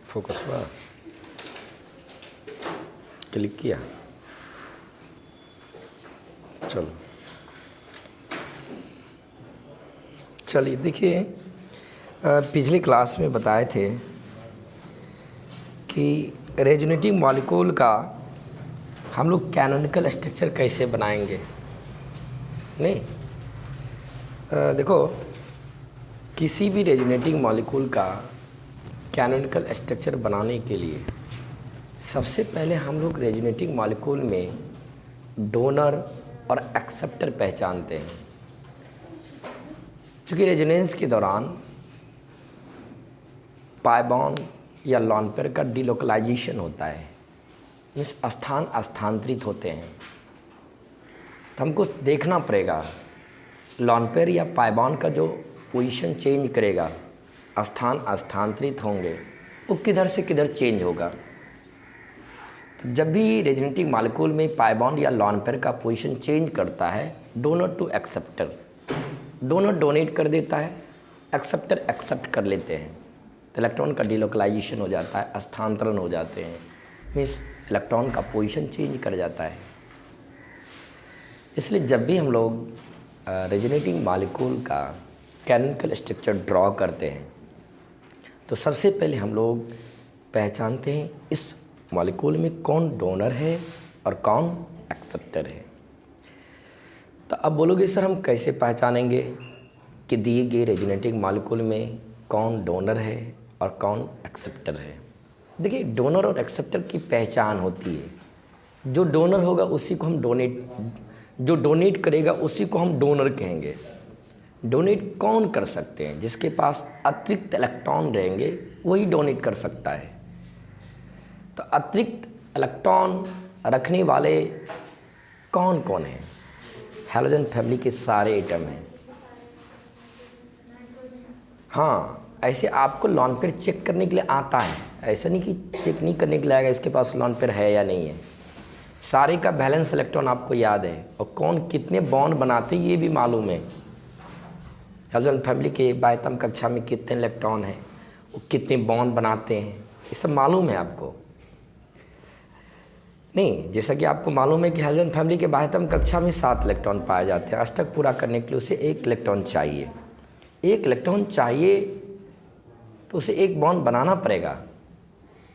Focus हुआ, click किया, चलो चलिए। देखिए पिछली क्लास में बताए थे कि रेजोनेटिंग मॉलिक्यूल का हम लोग कैनोनिकल स्ट्रक्चर कैसे बनाएंगे। नहीं देखो, किसी भी रेजोनेटिंग मॉलिक्यूल का कैनोनिकल स्ट्रक्चर बनाने के लिए सबसे पहले हम लोग रेजोनेटिंग मॉलिक्यूल में डोनर और एक्सेप्टर पहचानते हैं। चूँकि रेजोनेंस के दौरान पाई बॉन्ड या लॉन पेयर का डिलोकलाइजेशन होता है, मीन्स स्थान स्थानांतरित होते हैं, तो हमको देखना पड़ेगा लॉन पेयर या पाई बॉन्ड का जो पोजीशन चेंज करेगा, स्थान स्थानांतरित होंगे, वो किधर से किधर चेंज होगा। तो जब भी रेजोनेटिंग मॉलिक्यूल में पाई बॉन्ड या लॉन पेयर का पोजीशन चेंज करता है, donor to acceptor, donor donate कर देता है, एक्सेप्टर एक्सेप्ट कर लेते हैं, तो इलेक्ट्रॉन का डिलोकलाइजेशन हो जाता है, स्थानांतरण हो जाते हैं, मीन्स इलेक्ट्रॉन का पोजीशन चेंज कर जाता है। इसलिए जब भी हम लोग रेजोनेटिंग मॉलिक्यूल का कैनोनिकल स्ट्रक्चर ड्रॉ करते हैं तो सबसे पहले हम लोग पहचानते हैं इस मॉलिक्यूल में कौन डोनर है और कौन एक्सेप्टर है। तो अब बोलोगे सर हम कैसे पहचानेंगे कि दिए गए रेजोनेटिंग मॉलिक्यूल में कौन डोनर है और कौन एक्सेप्टर है। देखिए, डोनर और एक्सेप्टर की पहचान होती है, जो डोनर होगा उसी को हम जो डोनेट करेगा उसी को हम डोनर कहेंगे। डोनेट कौन कर सकते हैं? जिसके पास अतिरिक्त इलेक्ट्रॉन रहेंगे वही डोनेट कर सकता है। तो अतिरिक्त इलेक्ट्रॉन रखने वाले कौन कौन हैं? हैलोजन फैमिली के सारे एटम हैं। हाँ, ऐसे आपको लॉन पेयर चेक करने के लिए आता है, ऐसा नहीं कि चेक नहीं करने के लिए आएगा इसके पास लॉन पेयर है या नहीं है। सारे का बैलेंस इलेक्ट्रॉन आपको याद है और कौन कितने बॉन्ड बनाते हैं ये भी मालूम है। हैलोजन फैमिली के बाह्यतम कक्षा में कितने इलेक्ट्रॉन हैं, वो कितने बॉन्ड बनाते हैं, ये सब मालूम है आपको। नहीं, जैसा कि आपको मालूम है कि हैलोजन फैमिली के बाह्यतम कक्षा में 7 इलेक्ट्रॉन पाए जाते हैं। अष्टक पूरा करने के लिए उसे 1 इलेक्ट्रॉन चाहिए। 1 इलेक्ट्रॉन चाहिए तो उसे 1 बॉन्ड बनाना पड़ेगा।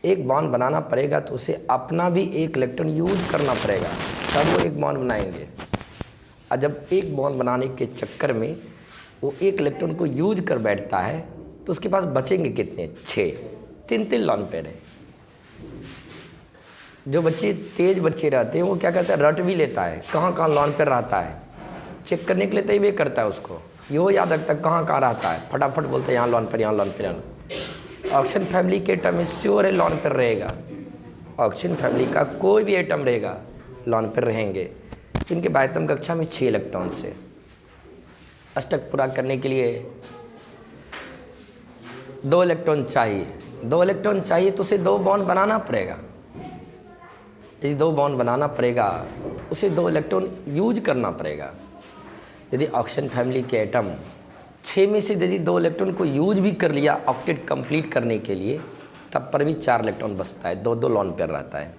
1 बॉन्ड बनाना पड़ेगा तो उसे अपना भी 1 इलेक्ट्रॉन यूज करना पड़ेगा, तब वो 1 बॉन्ड बनाएंगे। और जब 1 बॉन्ड बनाने के चक्कर में वो 1 इलेक्ट्रॉन को यूज कर बैठता है तो उसके पास बचेंगे कितने? 6। 3 लॉन पेयर है। जो बच्चे तेज बच्चे रहते हैं वो क्या करता है, रट भी लेता है कहाँ कहाँ लॉन पेयर रहता है, चेक करने के लिए तय भी करता है, उसको यो याद रखता है कहाँ कहाँ रहता है, फटाफट बोलते हैं यहाँ लॉन पेयर, यहाँ लॉन पेयर, यहाँ। ऑक्सीजन फैमिली के एटम में श्योर है लॉन पेयर रहेगा। ऑक्सीजन फैमिली का कोई भी एटम रहेगा लॉन पेयर रहेंगे। जिनके बाह्यतम कक्षा में 6 इलेक्ट्रॉन से अष्टक पूरा करने के लिए 2 इलेक्ट्रॉन चाहिए। 2 इलेक्ट्रॉन चाहिए तो उसे 2 बॉन्ड बनाना पड़ेगा। यदि 2 बॉन्ड बनाना पड़ेगा उसे 2 इलेक्ट्रॉन यूज करना पड़ेगा। यदि ऑक्सीजन फैमिली के एटम 6 में से यदि 2 इलेक्ट्रॉन को यूज भी कर लिया ऑक्टेट कंप्लीट करने के लिए, तब पर भी 4 इलेक्ट्रॉन बचता है, 2 लॉन पेयर रहता है।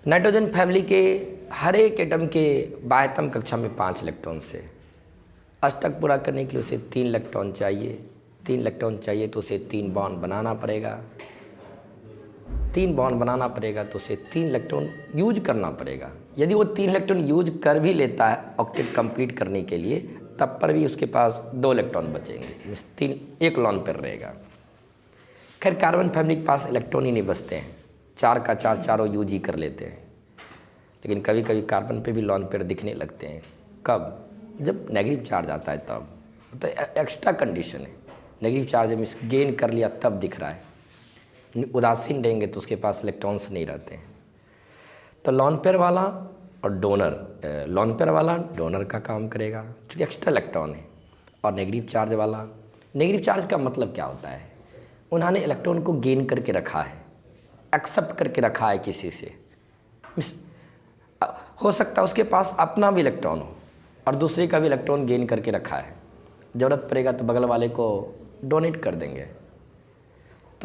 नाइट्रोजन फैमिली के हर एक एटम के बाह्यतम कक्षा में 5 इलेक्ट्रॉन से अष्टक पूरा करने के लिए उसे 3 इलेक्ट्रॉन चाहिए। 3 इलेक्ट्रॉन चाहिए तो उसे 3 बॉन्ड बनाना पड़ेगा। 3 बॉन्ड बनाना पड़ेगा तो उसे 3 इलेक्ट्रॉन यूज करना पड़ेगा। यदि वो 3 इलेक्ट्रॉन यूज कर भी लेता है ऑक्टेट कंप्लीट करने के लिए, तब पर भी उसके पास 2 इलेक्ट्रॉन बचेंगे, मीन्स 1 लॉन पेयर रहेगा। खैर, कार्बन फैमिली के पास इलेक्ट्रॉन ही नहीं बचते हैं, 4 का 4 चारों यूज ही कर लेते हैं। लेकिन कभी कभी कार्बन पे भी लॉन पेयर दिखने लगते हैं। कब? जब नेगेटिव चार्ज आता है तब, तो एक्स्ट्रा कंडीशन है। नेगेटिव चार्ज मीन्स गेन कर लिया तब दिख रहा है। उदासीन रहेंगे तो उसके पास इलेक्ट्रॉन्स नहीं रहते हैं। तो लॉन पेयर वाला और डोनर, लॉन पेयर वाला डोनर का काम करेगा क्योंकि एक्स्ट्रा इलेक्ट्रॉन है, और नेगेटिव चार्ज वाला, नेगेटिव चार्ज का मतलब क्या होता है? उन्होंने इलेक्ट्रॉन को गेन करके रखा है, एक्सेप्ट करके रखा है किसी से। हो सकता है उसके पास अपना भी इलेक्ट्रॉन हो और दूसरे का भी इलेक्ट्रॉन गेन करके रखा है, ज़रूरत पड़ेगा तो बगल वाले को डोनेट कर देंगे।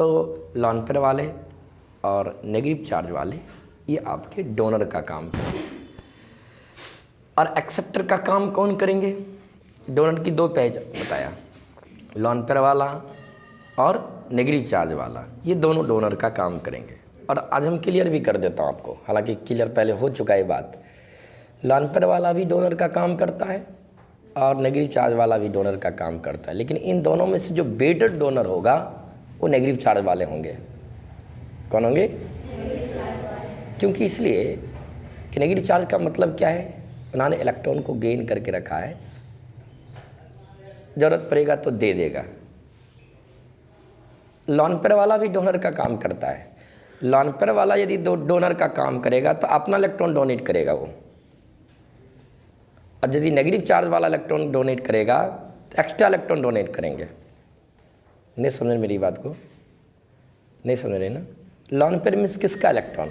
तो लॉन पेयर वाले और नेगेटिव चार्ज वाले ये आपके डोनर का काम करेंगे। और एक्सेप्टर का काम कौन करेंगे? डोनर की दो पहचान बताया, लॉन पेयर वाला और नेगेटिव चार्ज वाला, ये दोनों डोनर का काम करेंगे। और आज हम क्लियर भी कर देता हूँ आपको, हालांकि क्लियर पहले हो चुका है बात। लॉन पेयर वाला भी डोनर का काम करता है और नेगेटिव चार्ज वाला भी डोनर का काम करता है, लेकिन इन दोनों में से जो बेटर डोनर होगा वो नेगेटिव चार्ज वाले होंगे। कौन होंगे? क्योंकि इसलिए कि नेगेटिव चार्ज का मतलब क्या है? उन्होंने इलेक्ट्रॉन को गेन करके रखा है, ज़रूरत पड़ेगा तो दे देगा। लॉन पेयर वाला भी डोनर का काम करता है। लॉन पेयर वाला यदि डोनर का काम करेगा तो अपना इलेक्ट्रॉन डोनेट करेगा वो, और यदि नेगेटिव चार्ज वाला इलेक्ट्रॉन डोनेट करेगा तो एक्स्ट्रा इलेक्ट्रॉन डोनेट करेंगे। नहीं समझ मेरी बात को? नहीं समझ रहे ना? लॉन पेयर मीन्स किसका इलेक्ट्रॉन?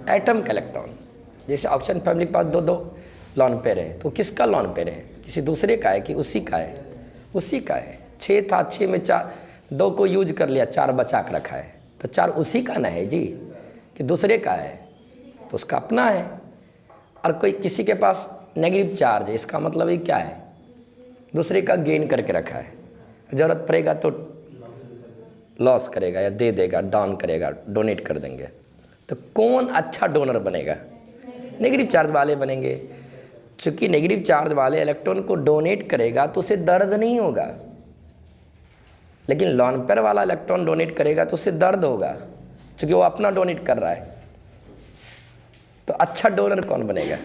एटम का इलेक्ट्रॉन। जैसे ऑक्सीजन फैमिली के पास दो लॉन पेयर है, तो किसका लॉन पेयर है? किसी दूसरे का है कि उसी का है? उसी का है। 6 था, 6 में 2 को यूज कर लिया, 4 बचा कर रखा है, तो 4 उसी का ना है जी, कि दूसरे का है? तो उसका अपना है। और कोई किसी के पास नेगेटिव चार्ज है, इसका मतलब ये क्या है? दूसरे का गेन करके रखा है, ज़रूरत पड़ेगा तो लॉस करेगा या दे देगा, डाउन करेगा, डोनेट कर देंगे। तो कौन अच्छा डोनर बनेगा? नेगेटिव चार्ज वाले बनेंगे। चूँकि नेगेटिव चार्ज वाले इलेक्ट्रॉन को डोनेट करेगा तो उसे दर्द नहीं होगा, लेकिन लॉन पेयर वाला इलेक्ट्रॉन डोनेट करेगा तो उसे दर्द होगा, क्योंकि वो अपना डोनेट कर रहा है। तो अच्छा डोनर कौन बनेगा?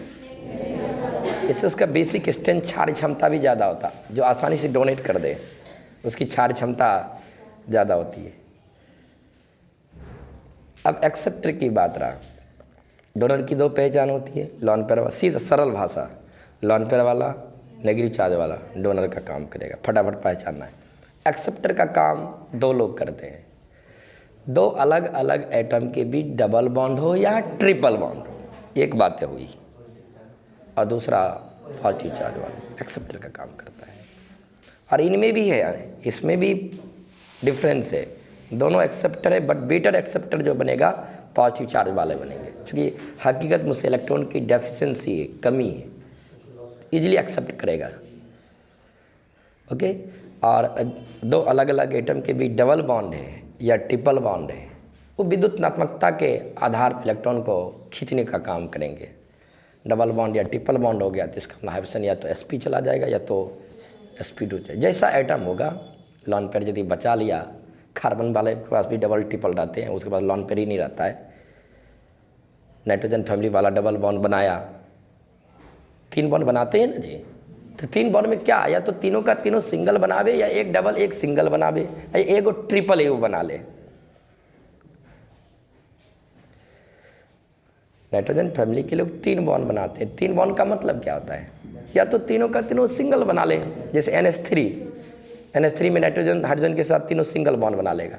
इससे उसका बेसिक स्ट्रेंथ, क्षार क्षमता भी ज़्यादा होता, जो आसानी से डोनेट कर दे उसकी क्षार क्षमता ज़्यादा होती है। अब एक्सेप्टर की बात रहा, डोनर की 2 पहचान होती है, लॉन पेयर वाला, सीधा सरल भाषा, लॉन पेयर वाला नेगेटिव चार्ज वाला डोनर का काम करेगा, फटाफट पहचानना है। एक्सेप्टर का काम 2 लोग करते हैं, 2 अलग अलग एटम के बीच डबल बॉन्ड हो या ट्रिपल बॉन्ड हो, एक बात हुई, और दूसरा पॉजिटिव चार्ज वाला एक्सेप्टर का काम करता है। और इनमें भी है, इसमें भी डिफरेंस है, दोनों एक्सेप्टर है, बट बेटर एक्सेप्टर जो बनेगा पॉजिटिव चार्ज वाले बनेंगे, क्योंकि हकीकत में से इलेक्ट्रॉन की डेफिशिएंसी है, कमी है, इजीली एक्सेप्ट करेगा। ओके। और 2 अलग अलग एटम के बीच डबल बॉन्ड है या ट्रिपल बॉन्ड है, वो विद्युतनात्मकता के आधार पर इलेक्ट्रॉन को खींचने का काम करेंगे। डबल बॉन्ड या ट्रिपल बॉन्ड हो गया तो इसका हाइब्रिडेशन या तो sp चला जाएगा या तो sp2 चला, जैसा एटम होगा। लॉन पेयर यदि बचा लिया, कार्बन वाले के पास भी डबल ट्रिपल रहते हैं, उसके पास लॉन पेयर ही नहीं रहता है। नाइट्रोजन फैमिली वाला डबल बॉन्ड बनाया, 3 बॉन्ड बनाते हैं ना जी, तो 3 बॉन्ड में क्या, या तो तीनों का तीनों सिंगल बनावे, या एक डबल एक सिंगल बनावे, या एक ट्रिपल वो बना ले। नाइट्रोजन फैमिली के लोग 3 बॉन्ड बनाते हैं। 3 बॉन्ड का मतलब क्या होता है? या तो तीनों का तीनों सिंगल बना ले, जैसे NH3 में नाइट्रोजन हाइड्रोजन के साथ तीनों सिंगल बॉन्ड बना लेगा।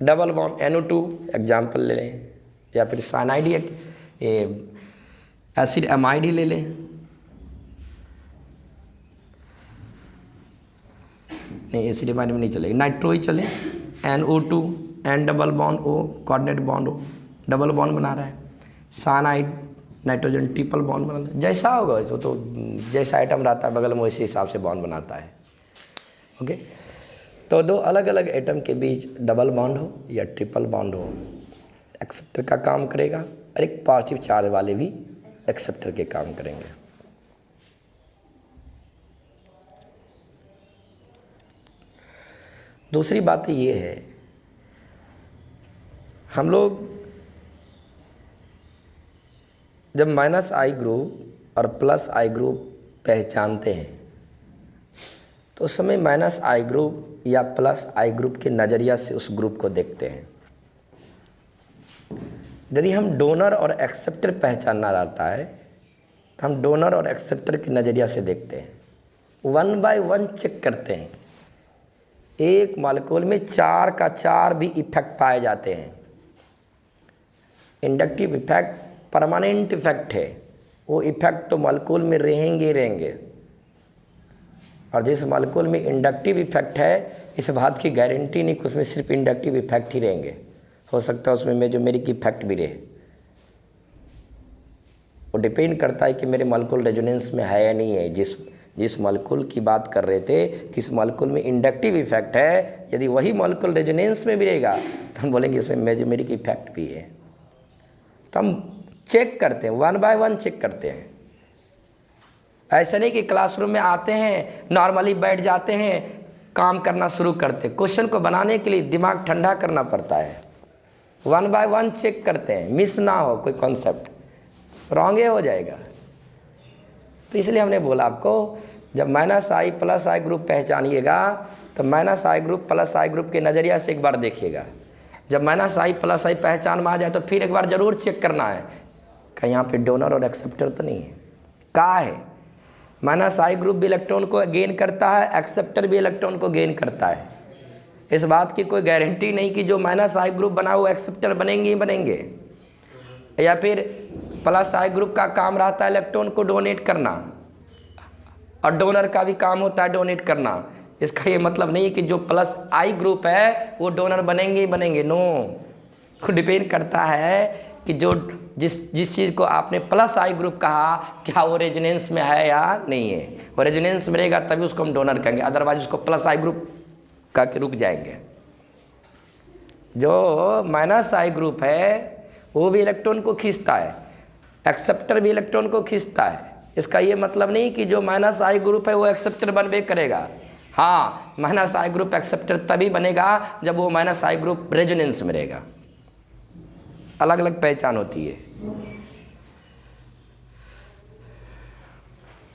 डबल बॉन्ड NO2 एग्जाम्पल ले लें, या फिर साइनाइड एसिड एमाइड ले लें। नहीं, एसिड एमाइड में नहीं चलेगा, नाइट्रो ही चले। NO2 N double bond O, coordinate bond O, double bond बना रहा है। साइनाइड नाइट्रोजन ट्रिपल बॉन्ड बना, जैसा होगा तो जैसा आइटम रहता है बगल में उसी हिसाब से बॉन्ड बनाता है। ओके। तो 2 अलग अलग एटम के बीच डबल बॉन्ड हो या ट्रिपल बॉन्ड हो, एक्सेप्टर का काम करेगा, और एक पॉजिटिव चार्ज वाले भी एक्सेप्टर के काम करेंगे। दूसरी बात ये है, हम लोग जब -I ग्रुप और +I ग्रुप पहचानते हैं तो उस समय -I ग्रुप या +I ग्रुप के नज़रिया से उस ग्रुप को देखते हैं। यदि हम डोनर और एक्सेप्टर पहचानना रहता है तो हम डोनर और एक्सेप्टर के नज़रिया से देखते हैं, 1 बाय 1 चेक करते हैं। एक मॉलिक्यूल में 4 का 4 भी इफेक्ट पाए जाते हैं। इंडक्टिव इफेक्ट परमानेंट इफेक्ट है, वो इफेक्ट तो मॉलिक्यूल में रहेंगे। और जिस मॉलिक्यूल में इंडक्टिव इफेक्ट है, इस बात की गारंटी नहीं कि उसमें सिर्फ इंडक्टिव इफेक्ट ही रहेंगे, हो सकता है उसमें मेजोमेरिक इफेक्ट भी रहे। वो डिपेंड करता है कि मेरे मॉलिक्यूल रेजोनेंस में है या नहीं है। जिस मॉलिक्यूल की बात कर रहे थे किस मॉलिक्यूल में इंडक्टिव इफेक्ट है, यदि वही मॉलिक्यूल रेजोनेंस में भी रहेगा तो हम बोलेंगे इसमें मेजोमेरिक इफेक्ट भी है। तो हम चेक करते हैं, 1 बाय 1 चेक करते हैं। ऐसा नहीं कि क्लासरूम में आते हैं नॉर्मली बैठ जाते हैं काम करना शुरू करते। क्वेश्चन को बनाने के लिए दिमाग ठंडा करना पड़ता है। 1 बाय 1 चेक करते हैं, मिस ना हो कोई कॉन्सेप्ट, रॉन्ग हो जाएगा। तो इसलिए हमने बोला आपको जब -I + I ग्रुप पहचानिएगा तो -I ग्रुप + I ग्रुप के नज़रिया से एक बार देखिएगा। जब -I + I पहचान में आ जाए तो फिर एक बार ज़रूर चेक करना है कि यहाँ पे डोनर और एक्सेप्टर तो नहीं है। कहाँ है? -I ग्रुप भी इलेक्ट्रॉन को गेन करता है, एक्सेप्टर भी इलेक्ट्रॉन को गेन करता है। इस बात की कोई गारंटी नहीं कि जो -I ग्रुप बना वो एक्सेप्टर बनेंगे ही बनेंगे, या फिर +I ग्रुप का काम रहता है इलेक्ट्रॉन को डोनेट करना और डोनर का भी काम होता है डोनेट करना। इसका ये मतलब नहीं है कि जो +I ग्रुप है वो डोनर बनेंगे ही बनेंगे। नो, डिपेंड करता है कि जो जिस चीज़ को आपने +I ग्रुप कहा क्या वो रेजोनेंस में है या नहीं है। वो रेजोनेंस में रहेगा तभी उसको हम डोनर कहेंगे, अदरवाइज उसको +I ग्रुप का के रुक जाएंगे। जो -I ग्रुप है वो भी इलेक्ट्रॉन को खींचता है, एक्सेप्टर भी इलेक्ट्रॉन को खींचता है। इसका ये मतलब नहीं कि जो -I ग्रुप है वो एक्सेप्टर बनवे करेगा। हाँ, -I ग्रुप एक्सेप्टर तभी बनेगा जब वो -I ग्रुप रेजोनेंस में रहेगा। अलग अलग पहचान होती है।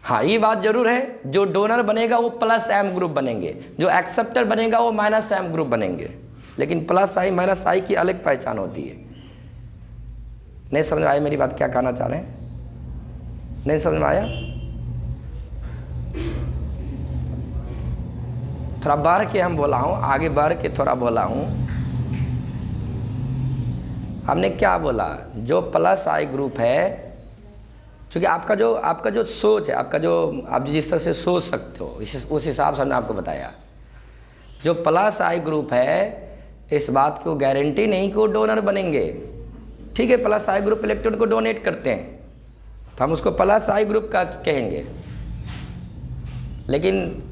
हाँ, ये बात जरूर है, जो डोनर बनेगा वो +M ग्रुप बनेंगे, जो एक्सेप्टर बनेगा वो -M ग्रुप बनेंगे। लेकिन +I -I की अलग पहचान होती है। नहीं समझ में आया मेरी बात, क्या कहना चाह रहे हैं? नहीं समझ में आया? थोड़ा बढ़ के हम बोला हूँ, आगे बढ़ के थोड़ा बोला हूँ। हमने क्या बोला, जो +I ग्रुप है, क्योंकि आपका जो सोच है, आपका जो आप जिस तरह से सोच सकते हो उस हिसाब से हमने आपको बताया। जो +I ग्रुप है इस बात को गारंटी नहीं कि वो डोनर बनेंगे। ठीक है, +I ग्रुप इलेक्ट्रॉन को डोनेट करते हैं तो हम उसको +I ग्रुप का कहेंगे, लेकिन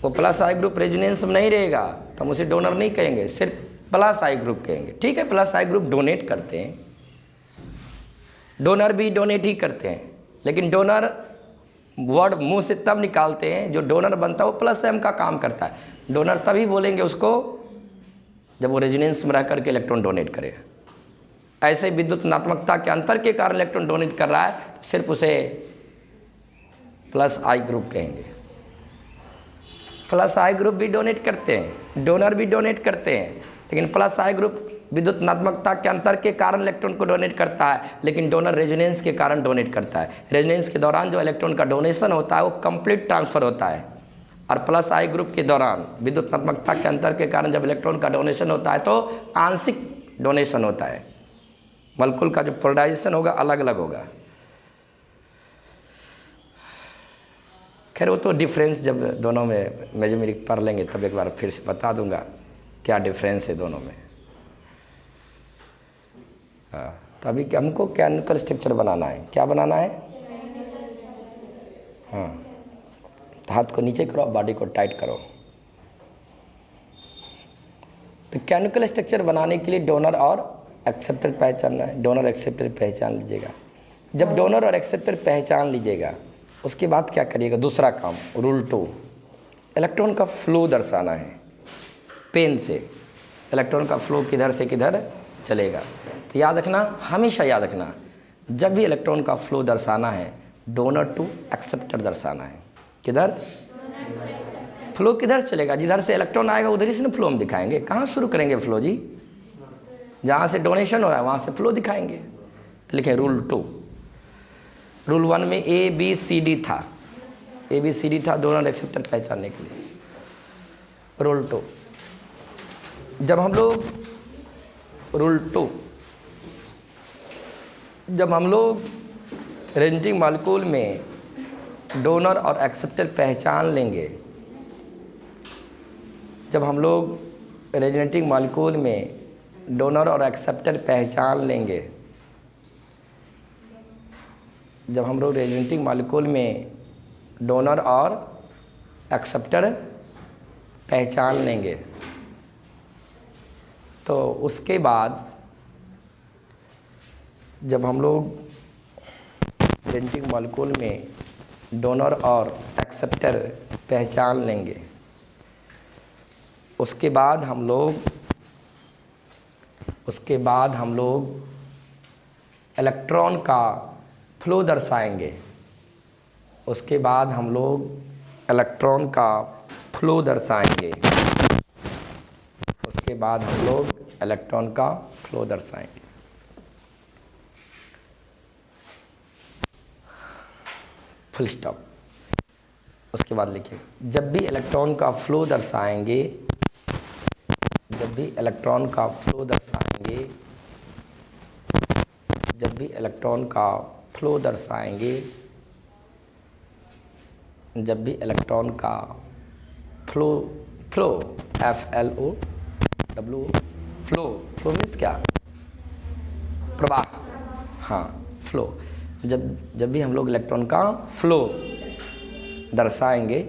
वो +I ग्रुप रेजोनेंस में नहीं रहेगा तो हम उसे डोनर नहीं कहेंगे, सिर्फ +I ग्रुप कहेंगे। ठीक है, +I ग्रुप डोनेट करते हैं, डोनर भी डोनेट ही करते हैं, लेकिन डोनर वर्ड मुंह से तब निकालते हैं जो डोनर बनता है वो +M का काम करता है। डोनर तभी बोलेंगे उसको जब वो रेजोनेंस में रह करके इलेक्ट्रॉन डोनेट करे। ऐसे विद्युत ऋणात्मकता के अंतर के कारण इलेक्ट्रॉन डोनेट कर रहा है तो सिर्फ उसे +I ग्रुप कहेंगे। +I ग्रुप भी डोनेट करते हैं, डोनर भी डोनेट करते हैं, लेकिन +I ग्रुप विद्युत ऋणात्मकता के अंतर के कारण इलेक्ट्रॉन को डोनेट करता है, लेकिन डोनर रेजोनेंस के कारण डोनेट करता है। रेजोनेंस के दौरान जो इलेक्ट्रॉन का डोनेशन होता है वो कंप्लीट ट्रांसफ़र होता है, और +I ग्रुप के दौरान विद्युत ऋणात्मकता के अंतर के कारण जब इलेक्ट्रॉन का डोनेशन होता है तो आंशिक डोनेशन होता है। मॉलिक्यूल का जो पोलराइजेशन होगा अलग अलग होगा। खैर वो तो डिफरेंस जब दोनों में मेजोमेरिक पढ़ लेंगे तब एक बार फिर से बता दूंगा क्या डिफरेंस है दोनों में। हाँ, तो अभी हमको केमिकल स्ट्रक्चर बनाना है। क्या बनाना है? हाँ, तो हाथ को नीचे करो, बॉडी को टाइट करो। तो केमिकल स्ट्रक्चर बनाने के लिए डोनर और एक्सेप्टर पहचानना है। डोनर एक्सेप्टर पहचान लीजिएगा। जब डोनर और एक्सेप्टर पहचान लीजिएगा उसके बाद क्या करिएगा, दूसरा काम रूल 2, इलेक्ट्रॉन का फ्लो दर्शाना है। पेन से इलेक्ट्रॉन का फ्लो किधर से किधर चलेगा। तो याद रखना, हमेशा याद रखना, जब भी इलेक्ट्रॉन का फ्लो दर्शाना है डोनर टू एक्सेप्टर दर्शाना है। किधर फ्लो किधर चलेगा, जिधर से इलेक्ट्रॉन आएगा उधर ही से ना फ्लो हम दिखाएंगे। कहाँ शुरू करेंगे फ्लो जी? जहाँ से डोनेशन हो रहा है वहाँ से फ्लो दिखाएंगे। तो लिखें रूल 2। रूल 1 में ABCD था, ABCD था डोनर एक्सेप्टर पहचानने के लिए। रूल 2, जब हम लोग रूल 2 जब हम लोग रेंजिंग मॉलिक्यूल में डोनर और एक्सेप्टर पहचान लेंगे जब हम लोग रेजोनेटिंग मॉलिक्यूल में डोनर और एक्सेप्टर पहचान लेंगे, जब हम लोग रेजोनेटिंग मॉलिक्यूल में डोनर और एक्सेप्टर पहचान लेंगे, तो उसके बाद जब हम लोग रेजोनेटिंग मॉलिक्यूल में डोनर और एक्सेप्टर पहचान लेंगे, उसके बाद हम लोग इलेक्ट्रॉन का फ्लो दर्शाएंगे। उसके बाद हम लोग इलेक्ट्रॉन का फ्लो दर्शाएंगे। उसके बाद हम लोग इलेक्ट्रॉन का फ्लो दर्शाएंगे। Full stop. उसके बाद लिखिए, जब भी इलेक्ट्रॉन का फ्लो दर्शाएंगे, जब भी इलेक्ट्रॉन का फ्लो दर्शाएंगे, जब भी इलेक्ट्रॉन का फ्लो दर्शाएंगे, जब भी इलेक्ट्रॉन का flow FLO W flow means क्या? प्रवाह। हाँ, फ्लो। जब भी हम लोग इलेक्ट्रॉन का फ्लो दर्शाएंगे,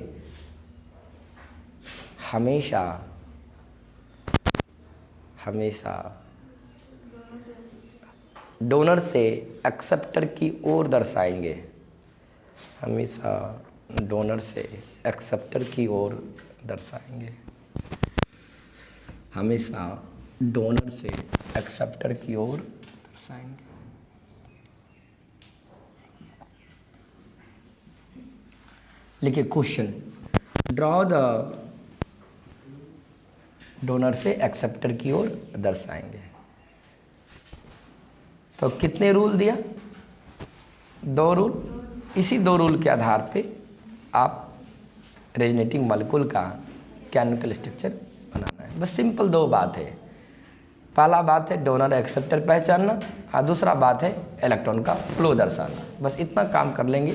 हमेशा डोनर से एक्सेप्टर की ओर दर्शाएंगे। हमेशा डोनर से एक्सेप्टर की ओर दर्शाएंगे। हमेशा डोनर से एक्सेप्टर की ओर दर्शाएंगे। लिखिए क्वेश्चन, ड्रॉ द डोनर से एक्सेप्टर की ओर दर्शाएंगे। तो कितने रूल दिया? 2 रूल। इसी 2 रूल के आधार पे आप रेजोनेटिंग मॉलिक्यूल का केमिकल स्ट्रक्चर बनाना है। बस सिंपल 2 बात है। पहला बात है डोनर एक्सेप्टर पहचानना, और दूसरा बात है इलेक्ट्रॉन का फ्लो दर्शाना। बस इतना काम कर लेंगे,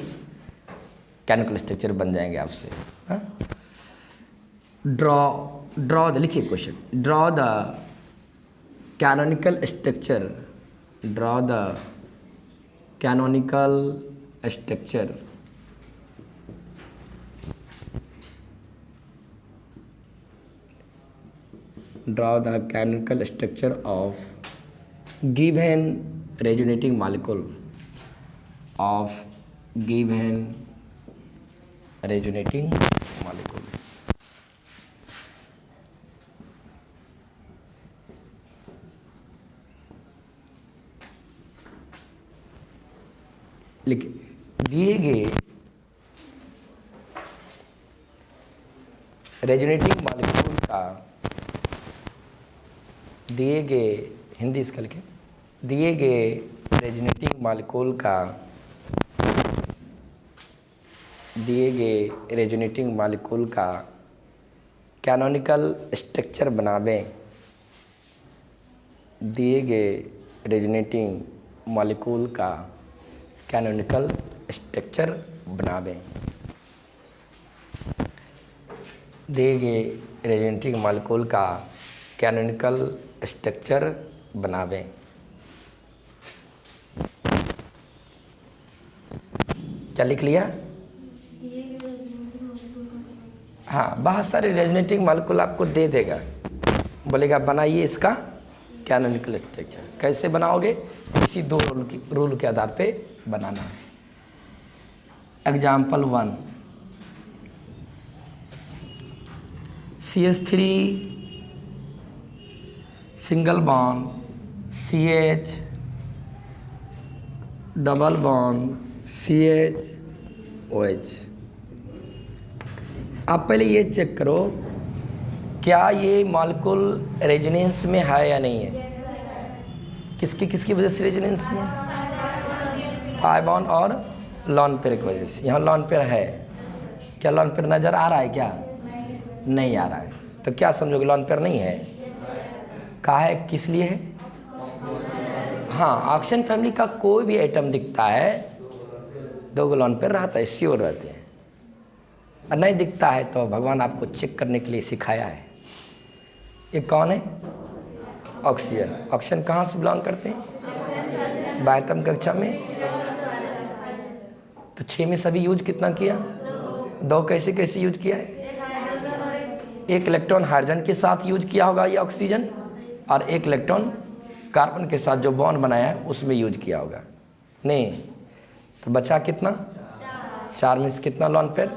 केमिकल स्ट्रक्चर बन जाएंगे आपसे। ड्रॉ द, लिखिए question, draw the canonical structure, draw the canonical structure draw the canonical structure of given resonating molecule, of given resonating molecule। लिखिए, दिए गए रेजोनेटिंग मॉलिक्यूल का, दिए गए, हिंदी इसका लिखें, दिए गए रेजोनेटिंग मॉलिक्यूल का, दिए गए रेजोनेटिंग मॉलिक्यूल का कैनोनिकल स्ट्रक्चर बनावें, दिए गए रेजोनेटिंग मॉलिक्यूल का कैनोनिकल स्ट्रक्चर बनावें, दिए गए रेजोनेटिंग मॉलिक्यूल का कैनोनिकल स्ट्रक्चर बनावें। क्या लिख लिया? हाँ, बहुत सारे रेजोनेटिंग मॉलिक्यूल आपको दे देगा, बोलेगा बनाइए इसका कैनोनिकल स्ट्रक्चर। कैसे बनाओगे? इसी 2 रूल के आधार पे बनाना है। Example 1, CH3 single bond CH double bond CH आप पहले ये चेक करो, क्या ये मॉलिक्यूल रेजोनेंस में है या नहीं है? किसकी वजह से रेजोनेंस में? पाई बॉन्ड और लॉन पेयर की वजह से। यहाँ लॉन पेयर है, क्या लॉन पेयर नज़र आ रहा है? क्या नहीं आ रहा है? तो क्या समझोगे, लॉन पेयर नहीं है? कहा है, किस लिए है? हाँ, ऑक्सीजन फैमिली का कोई भी एटम दिखता है 2 लॉन पेयर रहता है, श्योर रहते हैं। और नहीं दिखता है तो भगवान आपको चेक करने के लिए सिखाया है। ये कौन है? ऑक्सीजन। ऑक्सीजन कहाँ से बिलोंग करते हैं? बाह्यतम कक्षा में। तो 6 में सभी यूज कितना किया? 2 कैसे कैसे यूज किया है? एक इलेक्ट्रॉन हाइड्रोजन के साथ यूज किया होगा ये ऑक्सीजन, और एक इलेक्ट्रॉन कार्बन के साथ जो बॉन्ड बनाया है उसमें यूज किया होगा। नहीं, तो बचा कितना? 4 में से कितना लॉन पेयर?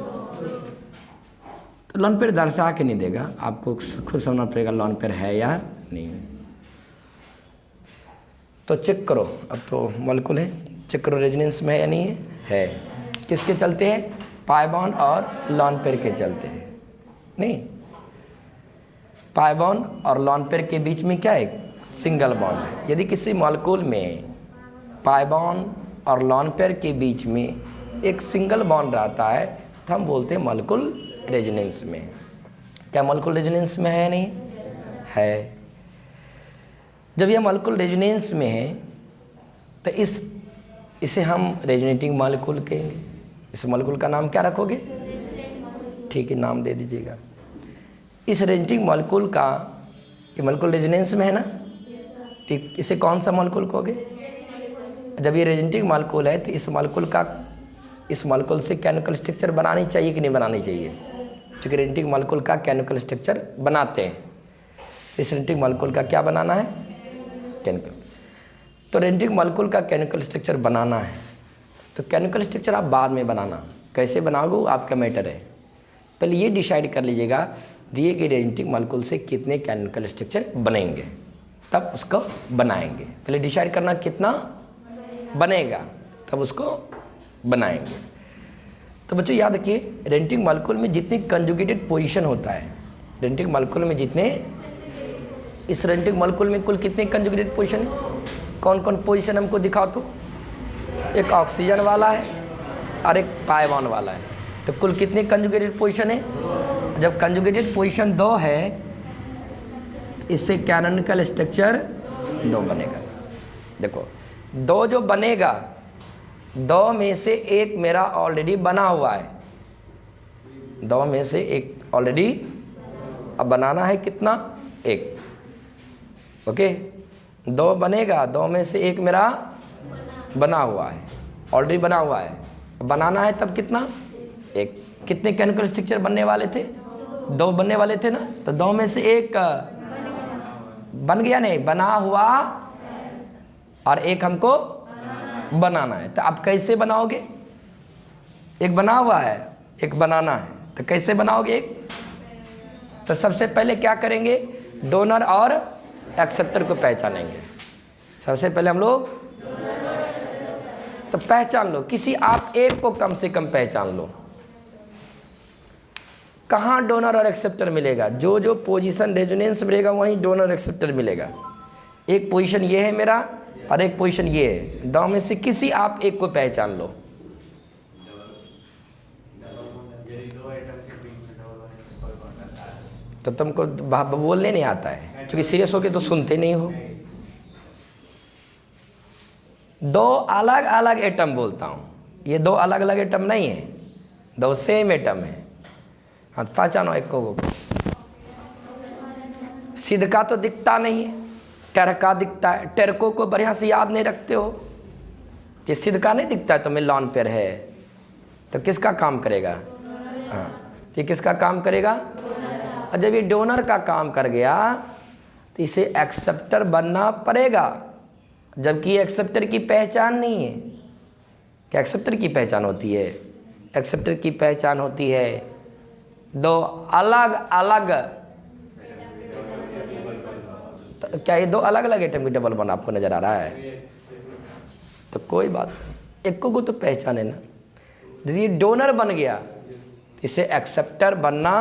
तो लॉन पेयर दर्शा के नहीं देगा, आपको खुद समझना पड़ेगा लॉन पेयर है या नहीं। तो चेक करो, अब तो मॉलिक्यूल है, चेक करो रेजोनेंस में है या नहीं है। किसके चलते हैं? पाई बॉन्ड और लॉन पेयर के चलते हैं। नहीं, पाई बॉन्ड और लॉन पेयर के बीच में क्या है? सिंगल बॉन्ड है। यदि किसी मॉलिक्यूल में पाई बॉन्ड और लॉन पेयर के बीच में एक सिंगल बॉन्ड रहता है तो हम बोलते हैं मॉलिक्यूल रेजोनेंस में। क्या मॉलिक्यूल रेजोनेंस में है? नहीं है। जब यह मॉलिक्यूल रेजोनेंस में है तो इसे हम रेजोनेटिंग मॉलिक्यूल कहेंगे। इस मॉलिक्यूल का नाम क्या रखोगे? ठीक है, नाम दे दीजिएगा। इस रेजोनेटिंग मॉलिक्यूल का, ये मॉलिक्यूल रेजोनेंस में है ना, ठीक, इसे कौन सा मॉलिक्यूल कहोगे? जब ये रेजोनेटिंग मॉलिक्यूल है तो इस मॉलिक्यूल से केमिकल स्ट्रक्चर बनानी चाहिए कि नहीं बनानी चाहिए? क्योंकि रेजोनेटिंग मॉलिक्यूल का केमिकल स्ट्रक्चर बनाते हैं। इस रेजोनेटिंग मॉलिक्यूल का क्या बनाना है? केमिकल। तो रेजोनेटिंग मॉलिक्यूल का केमिकल स्ट्रक्चर बनाना है, तो केमिकल स्ट्रक्चर आप बाद में बनाना, कैसे बनाओगे वो आपका मैटर है। पहले ये डिसाइड कर लीजिएगा दिए गए रेजोनेटिंग मॉलिक्यूल से कितने केमिकल स्ट्रक्चर बनेंगे, तब उसको बनाएंगे। पहले डिसाइड करना कितना बनेगा, तब उसको बनाएंगे। तो बच्चों याद रखिए, रेजोनेटिंग मॉलिक्यूल में जितनी कंजुगेटेड पोजीशन होता है, रेजोनेटिंग मॉलिक्यूल में जितने, इस रेजोनेटिंग मॉलिक्यूल में कुल कितने कंजुगेटेड पोजीशन है? कौन कौन पोजीशन हमको दिखाओ तो। एक ऑक्सीजन वाला है और एक पाई बॉन्ड वाला है, तो कुल कितने कंजुगेटेड पोजीशन है? जब कंजुगेटेड पोजीशन 2 है तो इससे कैनोनिकल स्ट्रक्चर 2 बनेगा। देखो 2 जो बनेगा, 2 में से एक मेरा ऑलरेडी बना हुआ है। 2 में से एक ऑलरेडी, अब बनाना है कितना? 1। ओके, 2 बनेगा, 2 में से एक मेरा बना हुआ है, ऑलरेडी बना हुआ है। बनाना है तब कितना? 1। कितने केमिकल स्ट्रक्चर बनने वाले थे? 2 बनने वाले थे ना, तो 2 में से एक बन गया, नहीं बना हुआ, और एक हमको बनाना है। तो आप कैसे बनाओगे? एक बना हुआ है, एक बनाना है, तो कैसे बनाओगे एक? तो सबसे पहले क्या करेंगे? डोनर और एक्सेप्टर को पहचानेंगे। सबसे पहले हम लोग तो पहचान लो, किसी आप एक को कम से कम पहचान लो। कहाँ डोनर और एक्सेप्टर मिलेगा? जो जो पोजीशन रेजोनेंस मिलेगा वहीं डोनर एक्सेप्टर मिलेगा। एक पोजीशन ये है मेरा और एक पोजीशन ये है, 2 में से किसी आप एक को पहचान लो। तो तुमको बोलने नहीं आता है, क्योंकि सीरियस होके तो सुनते नहीं हो। 2 अलग अलग एटम बोलता हूँ, ये 2 अलग अलग एटम नहीं है, 2 सेम एटम है। हाँ, पहचानो एक को। सिद्ध का तो दिखता नहीं है, टेरका दिखता है। टेरको को बढ़िया से याद नहीं रखते हो कि सिद्ध का नहीं दिखता है तो मैं लॉन पेयर है, तो किसका काम करेगा? हाँ, ये किसका काम करेगा? और जब ये डोनर का काम कर गया तो इसे एक्सेप्टर बनना पड़ेगा, जबकि एक्सेप्टर की पहचान नहीं है। क्या एक्सेप्टर की पहचान होती है? एक्सेप्टर की पहचान होती है 2 अलग अलग, तो क्या ये 2 अलग अलग एटम की डबल बॉन्ड आपको नजर आ रहा है? तो कोई बात नहीं, एक को तो पहचाने ना। यदि ये डोनर बन गया तो इसे एक्सेप्टर बनना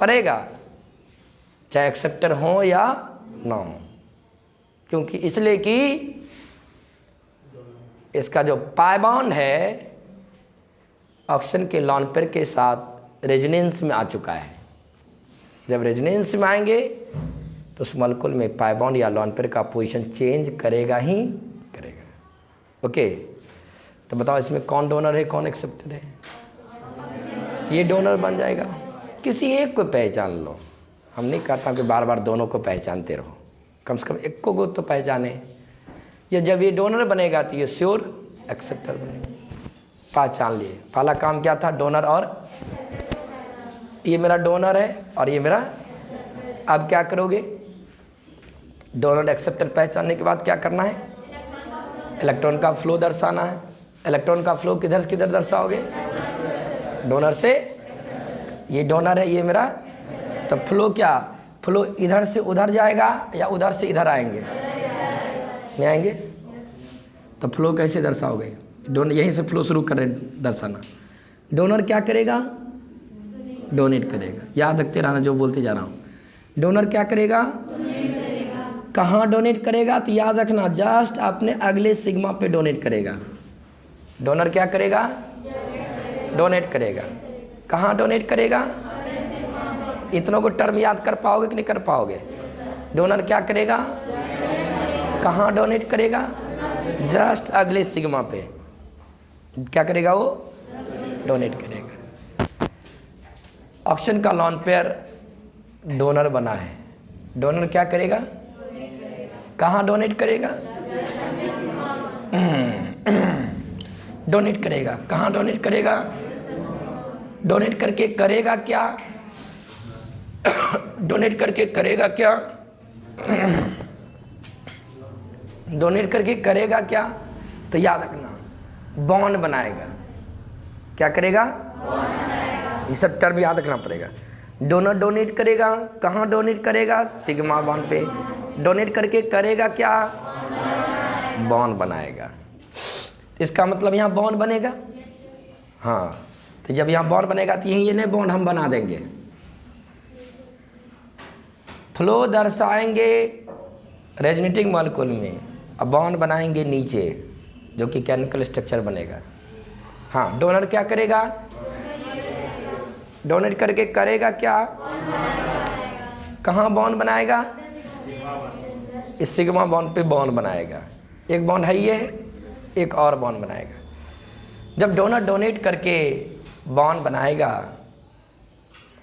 पड़ेगा, चाहे एक्सेप्टर हो या ना हो। क्योंकि इसलिए कि इसका जो पाई बॉन्ड है ऑक्सीजन के लॉन पेयर के साथ रेजोनेंस में आ चुका है। जब रेजोनेंस में आएंगे तो उस मॉलिक्यूल में पाई बॉन्ड या लॉन पेयर का पोजीशन चेंज करेगा ही करेगा। ओके, तो बताओ इसमें कौन डोनर है, कौन एक्सेप्टर है? ये डोनर बन जाएगा। किसी एक को पहचान लो। हम नहीं कहता कि बार बार दोनों को पहचानते रहो, कम से कम एक को तो पहचाने। ये जब ये डोनर बनेगा तो ये श्योर एक्सेप्टर बनेगा। पहचान लिए, पहला काम क्या था, डोनर और ये मेरा डोनर है और ये मेरा। अब क्या करोगे, डोनर एक्सेप्टर पहचानने के बाद क्या करना है, इलेक्ट्रॉन का फ्लो दर्शाना है। इलेक्ट्रॉन का फ्लो किधर से किधर दर्शाओगे, डोनर से, ये डोनर है ये मेरा, तो फ्लो क्या, फ्लो इधर से उधर जाएगा या उधर से इधर आएंगे, नहीं आएंगे, तो फ्लो कैसे दर्शाओगे, डोनर यहीं से फ्लो शुरू करें दर्शाना। डोनर क्या करेगा, डोनेट करेगा, याद रखते रहना जो बोलते जा रहा हूँ। डोनर क्या करेगा, कहाँ डोनेट करेगा, तो याद रखना जस्ट अपने अगले सिग्मा पे डोनेट करेगा। डोनर क्या करेगा, डोनेट करेगा, कहाँ डोनेट करेगा, इतनों को टर्म याद कर पाओगे कि नहीं कर पाओगे। डोनर क्या करेगा, कहाँ डोनेट करेगा, जस्ट अगले सिग्मा पे क्या करेगा, वो डोनेट करेगा। ऑक्सीजन का लॉन पेयर डोनर बना है, डोनर क्या करेगा, कहाँ डोनेट करेगा, डोनेट करेगा, कहाँ डोनेट करेगा, डोनेट करके करेगा क्या, डोनेट करके करेगा क्या, डोनेट करके करेगा क्या, तो याद रखना बॉन्ड बनाएगा। क्या करेगा, ये सब टर्म याद रखना पड़ेगा। डोनर डोनेट करेगा, कहाँ डोनेट करेगा, सिग्मा बॉन्ड पे। डोनेट करके करेगा क्या, बॉन्ड बनाएगा। इसका मतलब यहाँ बॉन्ड बनेगा, हाँ, तो जब यहाँ बॉन्ड बनेगा तो यही ये नए बॉन्ड हम बना देंगे। फ्लो दर्शाएंगे रेजोनेटिंग मॉलिक्यूल में, अब बॉन्ड बनाएंगे नीचे जो कि केमिकल स्ट्रक्चर बनेगा। हाँ, डोनर क्या करेगा, डोनेट करके करेगा क्या, कहाँ बॉन्ड बनाएगा, इस सिग्मा बॉन्ड पे बॉन्ड बनाएगा। एक बॉन्ड है ये, एक और बॉन्ड बनाएगा। जब डोनर डोनेट करके बॉन्ड बनाएगा,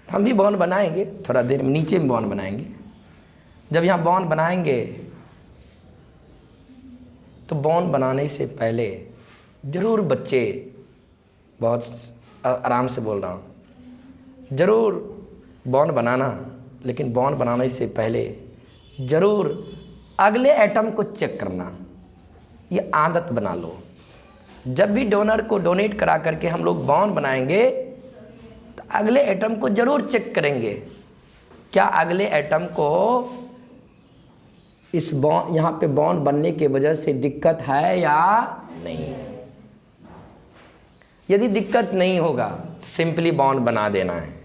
हम भी बॉन्ड बनाएंगे थोड़ा देर में, नीचे में बॉन्ड बनाएंगे। जब यहाँ बॉन्ड बनाएंगे तो बॉन्ड बनाने से पहले ज़रूर बच्चे, बहुत आराम से बोल रहा हूँ, ज़रूर बॉन्ड बनाना, लेकिन बॉन्ड बनाने से पहले ज़रूर अगले एटम को चेक करना, ये आदत बना लो। जब भी डोनर को डोनेट करा करके हम लोग बॉन्ड बनाएंगे तो अगले एटम को ज़रूर चेक करेंगे, क्या अगले एटम को इस बॉन्ड, यहाँ पे बॉन्ड बनने की वजह से दिक्कत है या नहीं। यदि दिक्कत नहीं होगा सिंपली बॉन्ड बना देना है।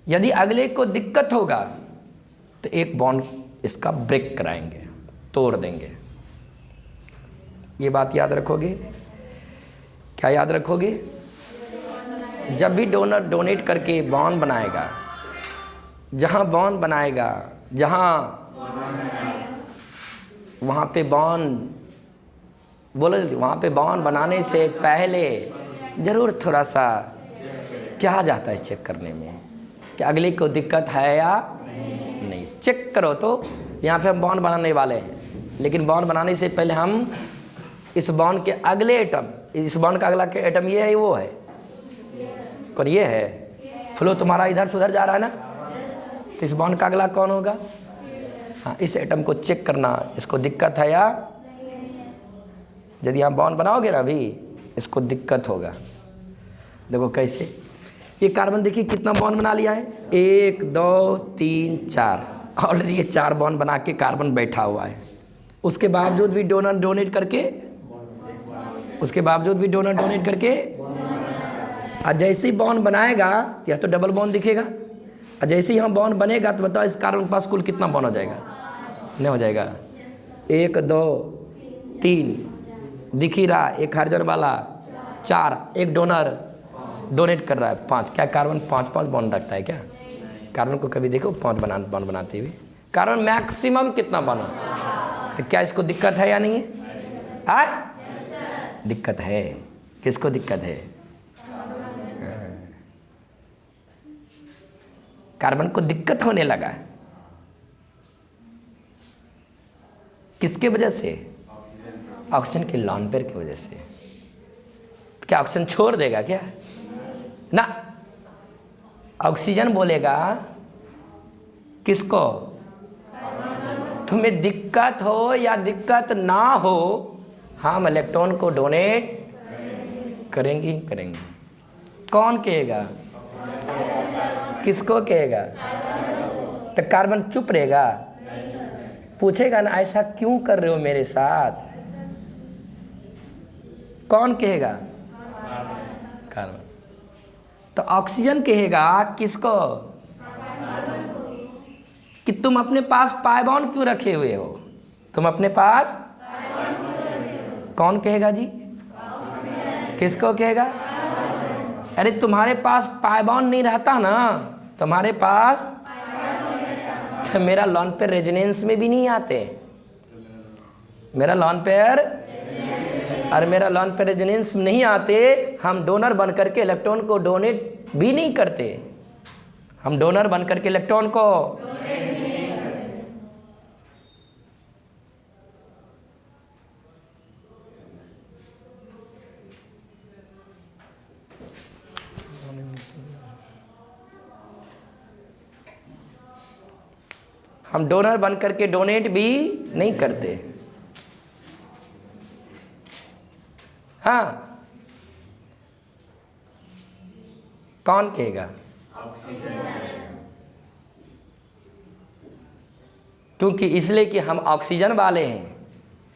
यदि अगले को दिक्कत होगा तो एक बॉन्ड इसका ब्रेक कराएंगे, तोड़ देंगे। ये बात याद रखोगे, क्या याद रखोगे, जब भी डोनर डोनेट करके बॉन्ड बनाएगा, जहाँ बॉन्ड बनाएगा, जहाँ वहाँ पे बॉन्ड बोलो, वहाँ पे बॉन्ड बनाने से पहले ज़रूर थोड़ा सा क्या जाता है चेक करने में कि अगले को दिक्कत है या नहीं। चेक करो तो यहाँ पे हम बॉन्ड बनाने वाले हैं, लेकिन बॉन्ड बनाने से पहले हम इस बॉन्ड के अगले एटम, इस बॉन्ड का अगला के एटम ये है, वो है, कौन, ये है। फ्लो तुम्हारा इधर से उधर जा रहा है ना, तो इस बॉन्ड का अगला कौन होगा, हाँ, इस एटम को चेक करना, इसको दिक्कत है या। यदि यहाँ बॉन्ड बनाओगे ना अभी, इसको दिक्कत होगा। देखो कैसे, ये कार्बन देखिए कितना बॉन्ड बना लिया है, 1 2 3 4, ऑलरेडी ये 4 बॉन्ड बना के कार्बन बैठा हुआ है। उसके बावजूद भी डोनर डोनेट करके, उसके बावजूद भी डोनर डोनेट करके, और जैसे ही बॉन्ड बनाएगा या तो डबल बॉन्ड दिखेगा, और जैसे ही यहाँ बॉन्ड बनेगा तो बताओ इस कार्बन के पास कुल कितना बॉन्ड हो जाएगा, नहीं हो जाएगा, 1 2 3 दिख ही रहा, एक हाइड्रोजन वाला 4, एक डोनर डोनेट कर रहा है 5। क्या कार्बन 5 बॉन्ड रखता है क्या, कार्बन को कभी देखो 5 बॉन्ड बनाते हुए, कार्बन मैक्सिमम कितना बना, तो क्या इसको दिक्कत है या नहीं है, दिक्कत है। किसको दिक्कत है, कार्बन को दिक्कत होने लगा। किसके वजह से? ऑक्सीजन के लॉन पेयर की वजह से। क्या ऑक्सीजन छोड़ देगा क्या? ना, ऑक्सीजन बोलेगा किसको? तुम्हें दिक्कत हो या दिक्कत ना हो, हम इलेक्ट्रॉन को डोनेट करेंगे ही करेंगे। कौन कहेगा? किसको कहेगा? तो कार्बन चुप रहेगा? पूछेगा ना ऐसा क्यों कर रहे हो मेरे साथ? कौन कहेगा? कार्बन। तो ऑक्सीजन कहेगा किसको? कि तुम अपने पास पाई बॉन्ड क्यों रखे हुए हो? तुम अपने पास कौन कहेगा जी? किसको कहेगा? अरे तुम्हारे पास पाई बॉन्ड नहीं रहता ना, तुम्हारे पास तो मेरा लॉन पेयर रेजोनेंस में भी नहीं आते। मेरा लॉन पेयर और मेरा लॉन पेयर रेजोनेंस में नहीं आते, हम डोनर बन करके इलेक्ट्रॉन को डोनेट भी नहीं करते। हम डोनर बन करके इलेक्ट्रॉन को हम डोनर बन करके डोनेट भी नहीं करते। हाँ, कौन कहेगा? क्योंकि इसलिए कि हम ऑक्सीजन वाले हैं,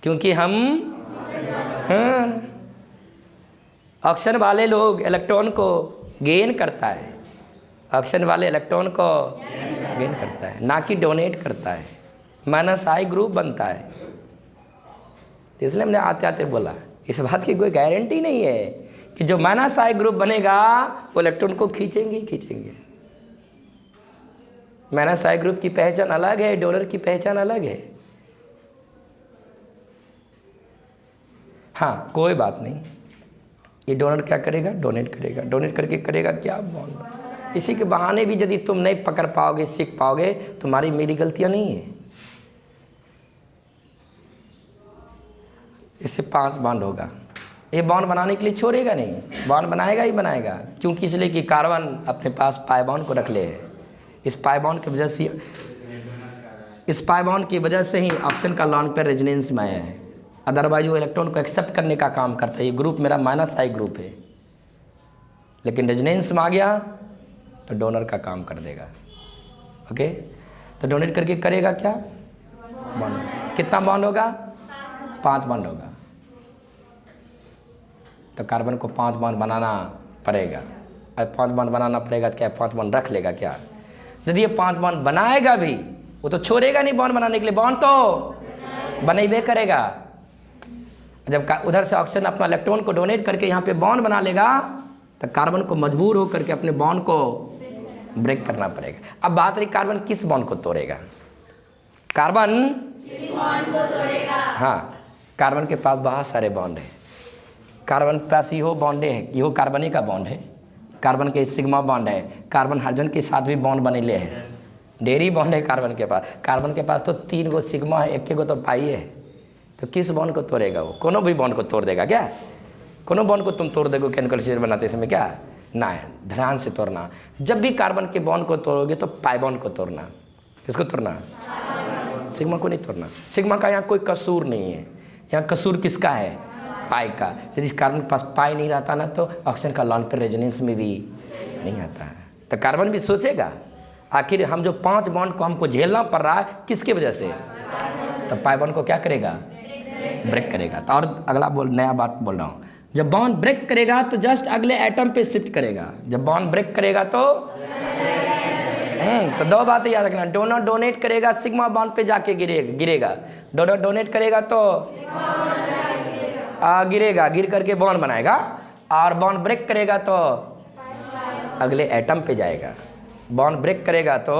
क्योंकि हम हाँ, ऑक्सीजन वाले लोग इलेक्ट्रॉन को गेन करता है। ऑक्सीजन वाले इलेक्ट्रॉन को गेन करता है, ना कि डोनेट करता है। माइनस आई ग्रुप बनता है। तो इसलिए हमने आते आते बोला इस बात की कोई गारंटी नहीं है कि जो माइनस आई ग्रुप बनेगा वो इलेक्ट्रॉन को खींचेंगे ही खींचेंगे। माइनस आई ग्रुप की पहचान अलग है, डोनर की पहचान अलग है। हाँ, कोई बात नहीं। ये डोनर क्या करेगा? डोनेट करेगा। डोनेट करके करेगा क्या? बॉन्ड। इसी के बहाने भी यदि तुम नहीं पकड़ पाओगे, सीख पाओगे, तुम्हारी मेरी गलतियां नहीं है। इससे 5 बॉन्ड होगा। ये बॉन्ड बनाने के लिए छोड़ेगा नहीं, बॉन्ड बनाएगा ही बनाएगा। क्योंकि इसलिए कि कार्बन अपने पास पाई बॉन्ड को रख ले है। इस पाई बॉन्ड की वजह से, इस पाई बॉन्ड की वजह से ही ऑक्सीजन का लॉन पेयर रेजोनेंस में आया है। अदरवाइज वो इलेक्ट्रॉन को एक्सेप्ट करने का काम करता है। ये ग्रुप मेरा माइनस आई ग्रुप है, लेकिन रेजोनेंस में आ गया तो डोनर का काम कर देगा। ओके, तो डोनेट करके करेगा क्या? बॉन्ड। कितना बॉन्ड होगा? 5 बॉन्ड होगा। तो कार्बन को 5 बॉन्ड बनाना पड़ेगा। अब 5 बॉन्ड बनाना पड़ेगा तो क्या 5 बॉन्ड रख लेगा क्या? यदि ये 5 बॉन्ड बनाएगा भी, वो तो छोड़ेगा नहीं बॉन्ड बनाने के लिए, बॉन्ड तो बनेबे करेगा। जब उधर से ऑक्सीजन अपना इलेक्ट्रॉन को डोनेट करके यहाँ पे बॉन्ड बना लेगा तो कार्बन को मजबूर होकर के अपने बॉन्ड को ब्रेक करना पड़ेगा। अब बात रही कार्बन किस बॉन्ड को तोड़ेगा? कार्बन किस बॉन्ड को तोड़ेगा? हाँ, कार्बन के पास बहुत सारे बॉन्ड है। कार्बन के पास इहो बॉन्डे है, इहो कार्बन का बॉन्ड है। कार्बन के सिग्मा बॉन्ड है। कार्बन हाइड्रोजन के साथ भी बॉन्ड बनेले है। डेरी बॉन्ड है कार्बन के पास। कार्बन के पास तो 3 गो सिग्मा है, 1 गो तो पाई है। तो किस बॉन्ड को तोड़ेगा वो? कोनो भी बॉन्ड को तोड़ देगा क्या? कोनो बॉन्ड को तुम तोड़ दोगे केमिकल स्ट्रक्चर बनाते समय क्या? ना है, ध्यान से तोड़ना। जब भी कार्बन के बॉन्ड को तोड़ोगे तो पाई बॉन्ड को तोड़ना। किसको तोड़ना? सिग्मा को नहीं तोड़ना। सिग्मा का यहाँ कोई कसूर नहीं है। यहाँ कसूर किसका है? पाई का। यदि कार्बन के पास पाई नहीं रहता ना तो ऑक्सीजन का लॉन पेयर रेजोनेंस में भी नहीं आता है। तो कार्बन भी सोचेगा आखिर हम जो 5 बॉन्ड को हमको झेलना पड़ रहा है किसके वजह से? तो पाई बॉन्ड को क्या करेगा? ब्रेक करेगा। तो और अगला नया बात बोल रहा हूँ, जब बॉन्ड ब्रेक करेगा तो जस्ट अगले एटम पे शिफ्ट करेगा। जब बॉन्ड ब्रेक करेगा तो 2 बातें याद रखना। डोनर डोनेट करेगा, सिग्मा बॉन्ड पे जाके गिरेगा। डोनर डोनेट करेगा तो गिरेगा, गिर करके बॉन्ड बनाएगा। और बॉन्ड ब्रेक करेगा तो अगले एटम पे जाएगा। बॉन्ड ब्रेक करेगा तो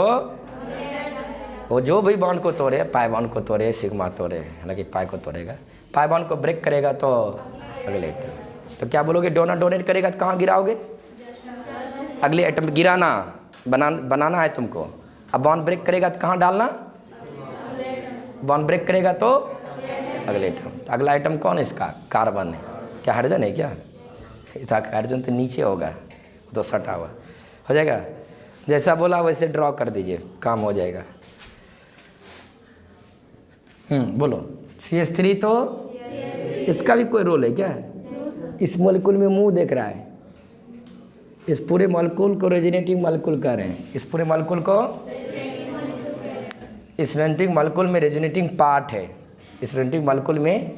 वो जो भी बॉन्ड को तोड़े, पाई बॉन्ड को तोड़े, सिग्मा तोड़े, हालांकि पाई को तोड़ेगा, पाई बॉन्ड को ब्रेक करेगा तो अगले एटम। तो क्या बोलोगे? डोनर डोनेट करेगा तो कहाँ गिराओगे? अगले एटम पे गिराना। बनाना है तुमको। अब बॉन्ड ब्रेक करेगा तो कहाँ डालना, बॉन्ड ब्रेक करेगा तो अगले आइटम। तो अगला आइटम कौन है इसका, कार्बन है। क्या हाइड्रोजन है क्या, इतना हाइड्रोजन तो नीचे होगा, वो तो सटा हुआ हो जाएगा। जैसा बोला वैसे ड्रॉ कर दीजिए, काम हो जाएगा। बोलो CH3 तो इसका भी कोई रोल है क्या, इस मॉलिक्यूल में मुंह देख रहा है, इस पूरे मॉलिक्यूल को रेजोनेटिंग मॉलिक्यूल कह रहे हैं। इस पूरे मॉलिक्यूल को, इस रेजोनेटिंग मॉलिक्यूल में रेजोनेटिंग पार्ट है, इस रेजोनेटिंग मॉलिक्यूल में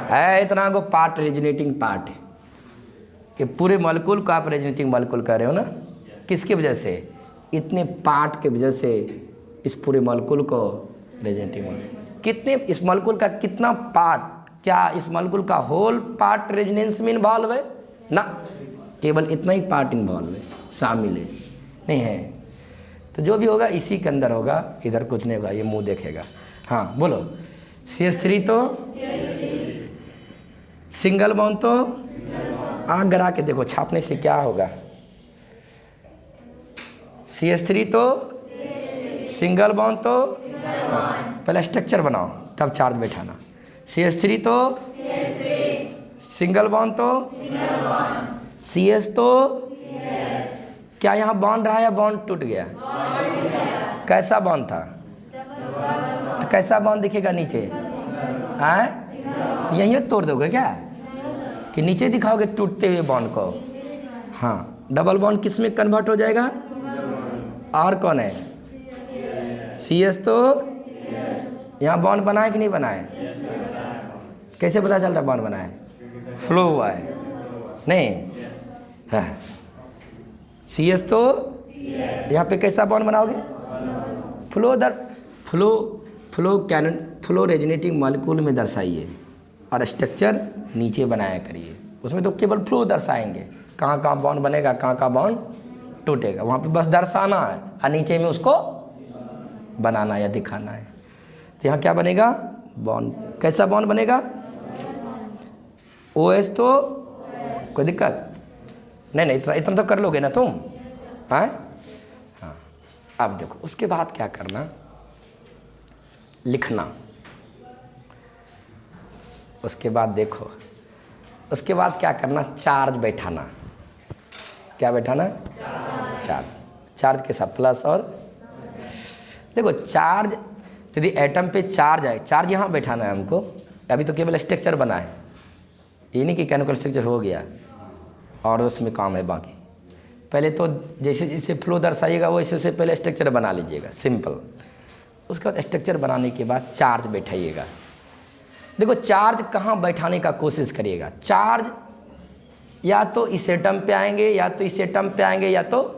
है इतना को पार्ट, रेजोनेटिंग पार्ट है। ये पूरे मॉलिक्यूल को आप रेजोनेटिंग मॉलिक्यूल कह रहे हो ना, किसकी वजह से, इतने पार्ट के वजह से इस पूरे मॉलिक्यूल को रेजोनेटिंग मॉलिक्यूल। कितने, इस मॉलिक्यूल का कितना पार्ट, क्या इस मॉलिक्यूल का होल पार्ट रेजोनेंस में इन्वॉल्व है ना, केवल इतना ही पार्ट इन्वॉल्व है, शामिल है नहीं है। तो जो भी होगा इसी के अंदर होगा, इधर कुछ नहीं होगा, ये मुंह देखेगा। हाँ बोलो CH3 तो सिंगल बॉन्ड तो आँख गरा के देखो, छापने से क्या होगा। CH3 तो सिंगल बॉन्ड तो पहले स्ट्रक्चर बनाओ तब चार्ज बैठाना। CH3 तो सिंगल बॉन्ड तो CS तो क्या यहाँ बॉन्ड रहा या बॉन्ड टूट गया, कैसा बॉन्ड था, तो कैसा बॉन्ड दिखेगा नीचे, यहीं तोड़ दोगे क्या कि नीचे दिखाओगे टूटते हुए बॉन्ड को। हाँ डबल बॉन्ड किस में कन्वर्ट हो जाएगा, और कौन है CS तो यहाँ बॉन्ड बना है कि नहीं बना है, कैसे पता चल रहा है बॉन्ड बना है, फ्लो हुआ है नहीं है। CS तो यहाँ पे कैसा बॉन्ड बनाओगे, फ्लो दर फ्लो रेजोनेटिंग मॉलिक्यूल में दर्शाइए और स्ट्रक्चर नीचे बनाया करिए, उसमें तो केवल फ्लो दर्शाएंगे, कहाँ कहाँ बॉन्ड बनेगा कहाँ कहाँ बॉन्ड टूटेगा, वहाँ पे बस दर्शाना है और नीचे में उसको बनाना या दिखाना है। तो यहाँ क्या बनेगा, बॉन्ड, कैसा बॉन्ड बनेगा, OH तो कोई दिक्कत नहीं, इतना तो कर लोगे ना तुम, हाँ। अब देखो उसके बाद क्या करना, लिखना। उसके बाद देखो, उसके बाद क्या करना, चार्ज बैठाना। क्या बैठाना, चार्ज के साथ प्लस और, देखो चार्ज यदि एटम पे चार्ज आए, चार्ज यहाँ बैठाना है हमको। अभी तो केवल स्ट्रक्चर बना है, ये नहीं कि केमिकल स्ट्रक्चर हो गया और उसमें काम है बाकी। पहले तो जैसे जैसे फ्लो दर्शाइएगा वैसे से पहले स्ट्रक्चर बना लीजिएगा सिंपल। उसके बाद स्ट्रक्चर बनाने के बाद चार्ज बैठाइएगा। देखो चार्ज कहाँ बैठाने का कोशिश करिएगा, चार्ज या तो इस एटम पे आएंगे, या तो इस एटम पे आएंगे, या तो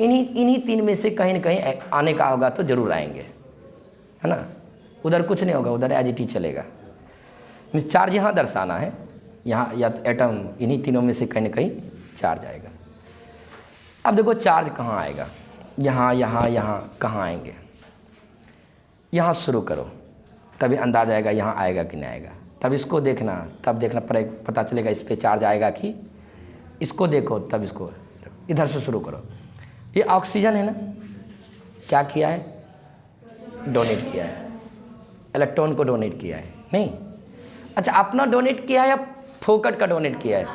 इन्हीं तीन में से कहीं न कहीं आने का होगा तो ज़रूर आएंगे, है ना। उधर कुछ नहीं होगा, उधर एज इट इज चलेगा। मीन्स चार्ज यहाँ दर्शाना है, यहाँ या तो एटम इन्हीं तीनों में से कहीं न कहीं चार्ज आएगा। अब देखो चार्ज कहाँ आएगा, यहाँ कहाँ आएंगे, यहाँ शुरू करो तभी अंदाज़ आएगा यहाँ आएगा कि नहीं आएगा। तब इसको देखना, तब देखना पता चलेगा इस पे चार्ज आएगा कि, इसको देखो तब इसको, इधर से शुरू करो। ये ऑक्सीजन है ना, क्या किया है, डोनेट किया है, इलेक्ट्रॉन को डोनेट किया है नहीं। अच्छा अपना डोनेट किया है या फोकट का डोनेट किया है,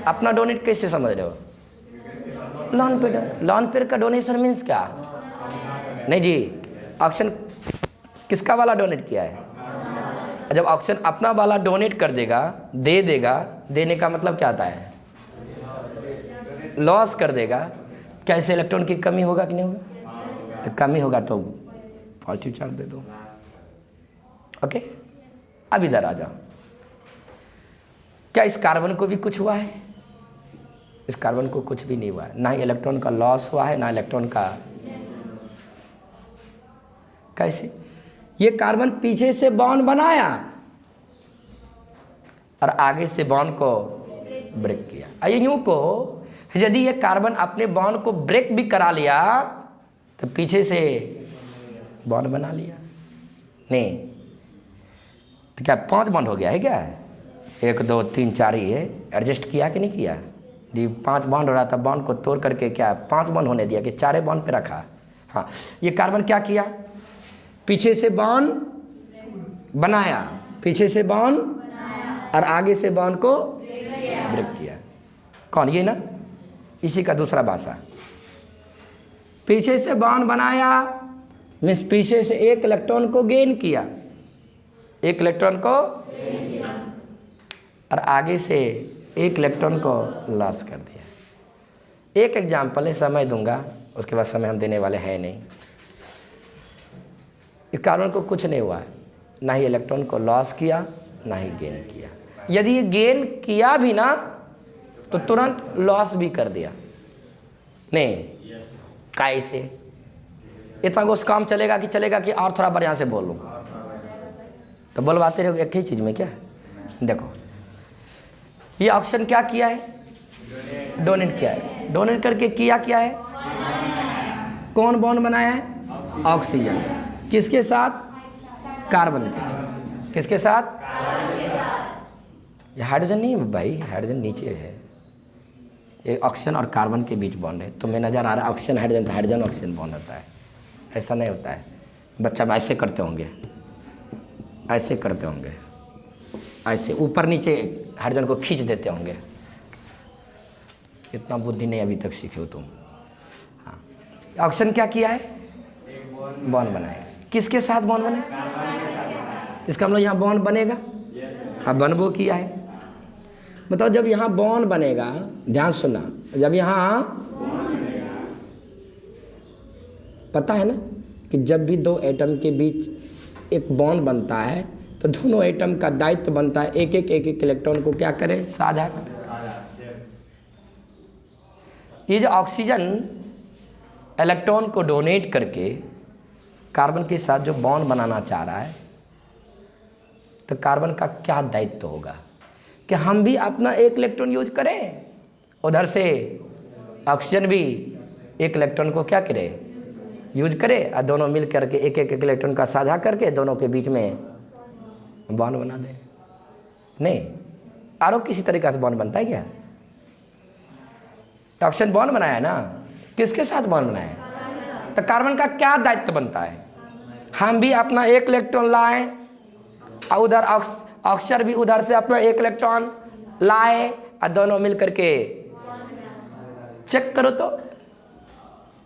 अपना डोनेट कैसे समझ रहे हो, लॉन पेयर का डोनेशन मीन्स क्या, नहीं जी ऑक्सीजन किसका वाला डोनेट किया है। जब ऑक्सीजन अपना वाला डोनेट कर देगा, दे देगा, देने का मतलब क्या आता है, लॉस कर देगा। क्या इसे इलेक्ट्रॉन की कमी होगा कि नहीं होगा, तो कमी होगा तो पॉजिटिव चार्ज दे दो। ओके अब इधर आ जाओ, क्या इस कार्बन को भी कुछ हुआ है, इस कार्बन को कुछ भी नहीं हुआ है, ना ही इलेक्ट्रॉन का लॉस हुआ है ना इलेक्ट्रॉन का। कैसे, ये कार्बन पीछे से बॉन्ड बनाया और आगे से बॉन्ड को ब्रेक किया। आइए यूं को यदि ये कार्बन अपने बॉन्ड को ब्रेक भी करा लिया तो पीछे से बॉन्ड बना लिया नहीं, तो क्या 5 बॉन्ड हो गया है क्या, 1 2 3 4 ही है, एडजस्ट किया कि नहीं किया, जी 5 बॉन्ड हो रहा था, बॉन्ड को तोड़ करके क्या 5 बॉन्ड होने दिया कि 4 बॉन्ड पे रखा। हाँ, ये कार्बन क्या किया, पीछे से बॉन्ड बनाया, पीछे से बॉन्ड और आगे से बॉन्ड को ब्रेक किया। कौन, ये ना, इसी का दूसरा भाषा। पीछे से बॉन्ड बनाया मीन्स पीछे से एक इलेक्ट्रॉन को गेन किया, एक इलेक्ट्रॉन को, और आगे से एक इलेक्ट्रॉन को लॉस कर दिया। एक एग्जाम्पल है, समय दूंगा, उसके बाद समय हम देने वाले हैं नहीं। इस कार्बन को कुछ नहीं हुआ है, ना ही इलेक्ट्रॉन को लॉस किया ना ही गेन किया। यदि ये गेन किया भी ना तो तुरंत लॉस भी कर दिया। नहीं, कैसे? इतना कुछ काम चलेगा कि और थोड़ा बार यहाँ से बोल लूँ तो बोलवाते रहोगे एक ही चीज़ में क्या? देखो, ये ऑक्सीजन क्या किया है, डोनेट किया है। डोनेट करके किया क्या है, कौन बॉन्ड बनाया है, ऑक्सीजन। किसके साथ, कार्बन के साथ। किसके साथ, ये हाइड्रोजन नहीं है भाई, हाइड्रोजन नीचे है। ये ऑक्सीजन और कार्बन के बीच बॉन्ड है। तुम्हें नज़र आ रहा है ऑक्सीजन हाइड्रोजन, तो हाइड्रोजन ऑक्सीजन बॉन्ड होता है। ऐसा नहीं होता है। बच्चा ऐसे करते होंगे, ऐसे करते होंगे, ऐसे ऊपर नीचे हाइड्रोजन को खींच देते होंगे। इतना बुद्धि नहीं अभी तक सीखे हो तुम। हाँ, ऑक्सीजन क्या किया है, बॉन्ड बनाया। किसके साथ बॉन्ड बना, इसका मतलब यहाँ बॉन्ड बनेगा। अब बनबो किया है, बताओ जब यहाँ बॉन्ड बनेगा, ध्यान सुनना, जब यहाँ पता है ना कि जब भी 2 एटम के बीच एक बॉन्ड बनता है तो दोनों एटम का दायित्व बनता है एक एक इलेक्ट्रॉन को क्या करे, साझा करे। ये जो ऑक्सीजन इलेक्ट्रॉन को डोनेट करके कार्बन के साथ जो बॉन्ड बनाना चाह रहा है, तो कार्बन का क्या दायित्व होगा कि हम भी अपना एक इलेक्ट्रॉन यूज करें, उधर से ऑक्सीजन भी एक इलेक्ट्रॉन को क्या करे, यूज करे, और दोनों मिल करके एक इलेक्ट्रॉन का साझा करके दोनों के बीच में बॉन्ड बना ले। नहीं, और किसी तरीक़ा से बॉन्ड बनता है क्या? ऑक्सीजन बॉन्ड बनाया है ना, किसके साथ बॉन्ड बनाया है? तो कार्बन का क्या दायित्व बनता है, हम भी अपना एक इलेक्ट्रॉन लाएं और उधर ऑक्सीजन भी उधर से अपना एक इलेक्ट्रॉन लाए और दोनों मिल करके चेक करो तो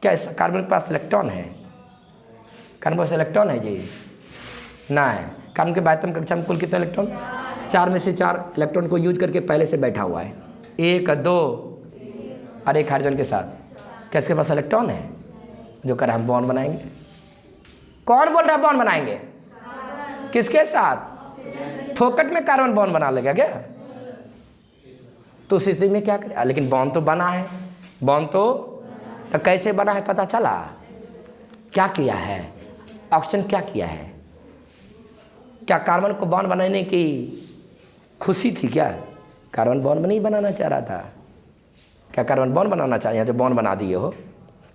क्या कार्बन के पास इलेक्ट्रॉन है? कार्बन के पास इलेक्ट्रॉन है जी? ना है। कार्बन के बाह्यतम कक्षा में कुल कितने इलेक्ट्रॉन? 4 में से 4 इलेक्ट्रॉन को यूज करके पहले से बैठा हुआ है, 1 2 और एक हाइड्रोजन के साथ। क्या इसके पास इलेक्ट्रॉन है जो कर हम बॉन्ड बनाएंगे? कौन बोल रहा है बॉन्ड बनाएंगे? किसके साथ? फोकट में कार्बन बॉन्ड बना लेगा क्या? तो उस स्थिति में क्या करें? लेकिन बॉन्ड तो बना है, बॉन्ड तो कैसे बना है पता चला? क्या किया है ऑक्सीजन, क्या किया है? क्या कार्बन को बॉन्ड बनाने की खुशी थी क्या? कार्बन बॉन्ड नहीं बनाना चाह रहा था। क्या कार्बन बॉन्ड बनाना चाह, यहाँ जो बॉन्ड बना दिए हो,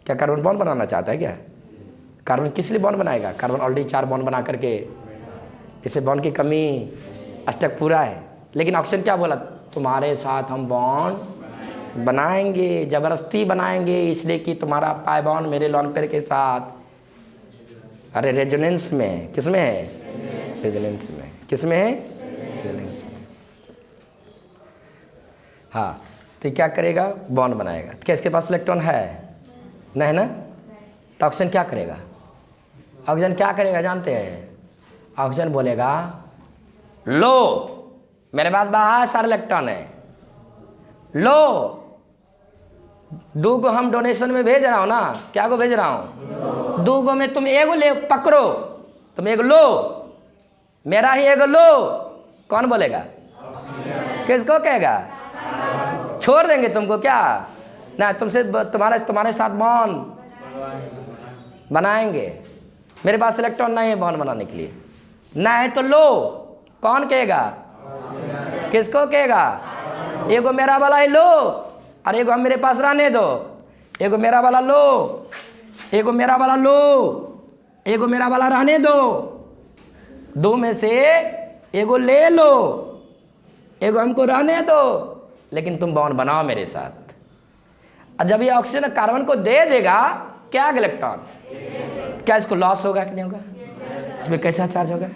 क्या कार्बन बॉन्ड बनाना चाहता है क्या? कार्बन किस लिए बॉन्ड बनाएगा? कार्बन ऑलरेडी 4 बॉन्ड बना करके, इसे बॉन्ड की कमी अष्टक पूरा है। लेकिन ऑक्सीजन क्या बोला, तुम्हारे साथ हम बॉन्ड बनाएंगे, ज़बरदस्ती बनाएंगे, इसलिए कि तुम्हारा पाई बॉन्ड मेरे लोन पेयर के साथ, अरे रेजोनेंस में, किस में है? रेजोनेंस में। किस में है? रेजोनेंस में। हाँ, तो क्या करेगा? बॉन्ड बनाएगा। क्या इसके पास इलेक्ट्रॉन है? नहीं ना, तो ऑक्सीजन क्या करेगा? ऑक्सीजन क्या करेगा जानते हैं? ऑक्सीजन बोलेगा लो मेरे पास बहुत सारे इलेक्ट्रॉन है, लो 2 को हम डोनेशन में भेज रहा हूँ ना, क्या को भेज रहा हूँ? 2 को में तुम एगो ले पकड़ो, तुम एगो लो, मेरा ही एगो लो। कौन बोलेगा? किसको कहेगा? छोड़ देंगे तुमको क्या? ना, तुमसे तुम्हारे साथ बॉन्ड बनाएंगे। मेरे पास इलेक्ट्रॉन नहीं है बॉन्ड बनाने के लिए, ना है तो लो। कौन कहेगा? किसको कहेगा? एगो मेरा वाला ही लो और एगो हम मेरे पास रहने दो। एगो मेरा वाला लो, एगो मेरा वाला लो, एगो मेरा वाला रहने दो। 2 में से एगो ले लो, एगो हमको रहने दो, लेकिन तुम बॉन्ड बनाओ मेरे साथ। और जब ये ऑक्सीजन कार्बन को दे देगा क्या इलेक्ट्रॉन, क्या इसको लॉस होगा कि नहीं होगा? इसमें कैसा चार्ज होगा?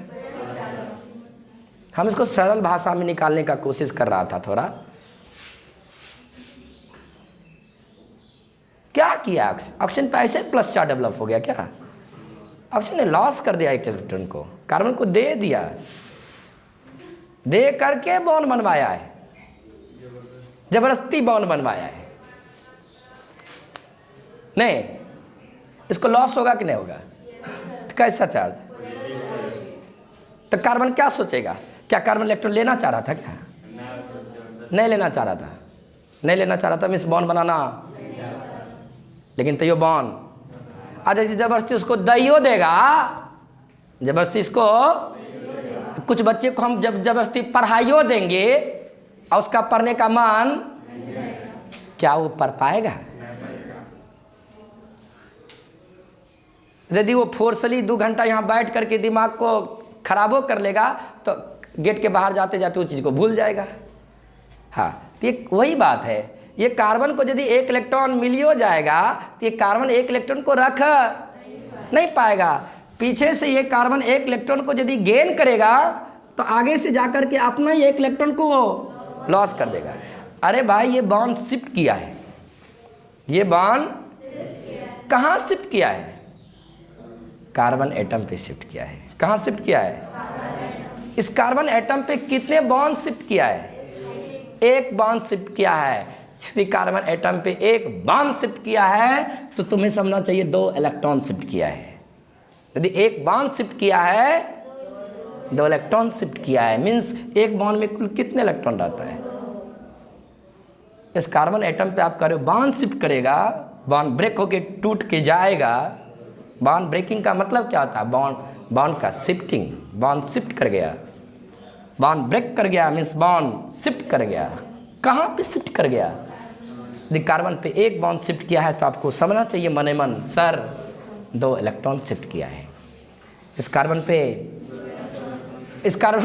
हम इसको सरल भाषा में निकालने का कोशिश कर रहा था थोड़ा। क्या किया ऑक्सीजन पे ऐसे प्लस चार्ज डेवलप हो गया क्या? ऑक्सीजन ने लॉस कर दिया एक इलेक्ट्रॉन को, कार्बन को दे दिया, दे करके बॉन्ड बनवाया है, जबरदस्ती बॉन्ड बनवाया है। नहीं, इसको लॉस होगा कि नहीं होगा? तो कैसा चार्ज? तो कार्बन क्या सोचेगा? क्या कार्बन इलेक्ट्रॉन लेना चाह रहा था क्या? नहीं लेना चाह रहा था, नहीं लेना चाह रहा था, मिस बॉन्ड बनाना, लेकिन तो ये बॉन्ड आज जबरदस्ती उसको दइयो देगा, जबरदस्ती इसको, कुछ बच्चे को हम जब जबरदस्ती पढ़ाइयो देंगे और उसका पढ़ने का मन, क्या वो पढ़ पाएगा? यदि वो फोर्सली 2 घंटा यहाँ बैठ करके दिमाग को खराबो कर लेगा तो गेट के बाहर जाते जाते उस चीज़ को भूल जाएगा। हाँ, तो ये वही बात है, ये कार्बन को यदि 1 इलेक्ट्रॉन मिलियो जाएगा तो ये कार्बन 1 इलेक्ट्रॉन को रख नहीं पाएगा। पीछे से ये कार्बन 1 इलेक्ट्रॉन को यदि गेन करेगा तो आगे से जाकर के अपना ही 1 इलेक्ट्रॉन को लॉस कर देगा। अरे भाई, ये बॉन्ड शिफ्ट किया है, ये बॉन्ड कहाँ शिफ्ट किया है? कार्बन एटम पे शिफ्ट किया है। कहाँ शिफ्ट किया है? इस कार्बन एटम पे कितने बॉन्ड शिफ्ट किया है? 1 बॉन्ड शिफ्ट किया है। यदि कार्बन एटम पे 1 बॉन्ड शिफ्ट किया है तो तुम्हें समझना चाहिए 2 इलेक्ट्रॉन शिफ्ट किया है। यदि 1 बॉन्ड शिफ्ट किया है, 2 इलेक्ट्रॉन शिफ्ट किया है, मीन्स 1 बॉन्ड में कुल कितने इलेक्ट्रॉन रहता है? इस कार्बन एटम पे आप करो बॉन्ड शिफ्ट करेगा, बॉन्ड ब्रेक होके टूट के जाएगा। बॉन्ड ब्रेकिंग का मतलब क्या होता है? बॉन्ड का शिफ्टिंग, बॉन्ड शिफ्ट कर गया, बॉन्ड ब्रेक कर गया, मीन्स बॉन्ड शिफ्ट कर गया। कहाँ पे शिफ्ट कर गया? यदि कार्बन पे 1 बॉन्ड शिफ्ट किया है तो आपको समझना चाहिए मने मन, सर 2 इलेक्ट्रॉन शिफ्ट किया है। इस कार्बन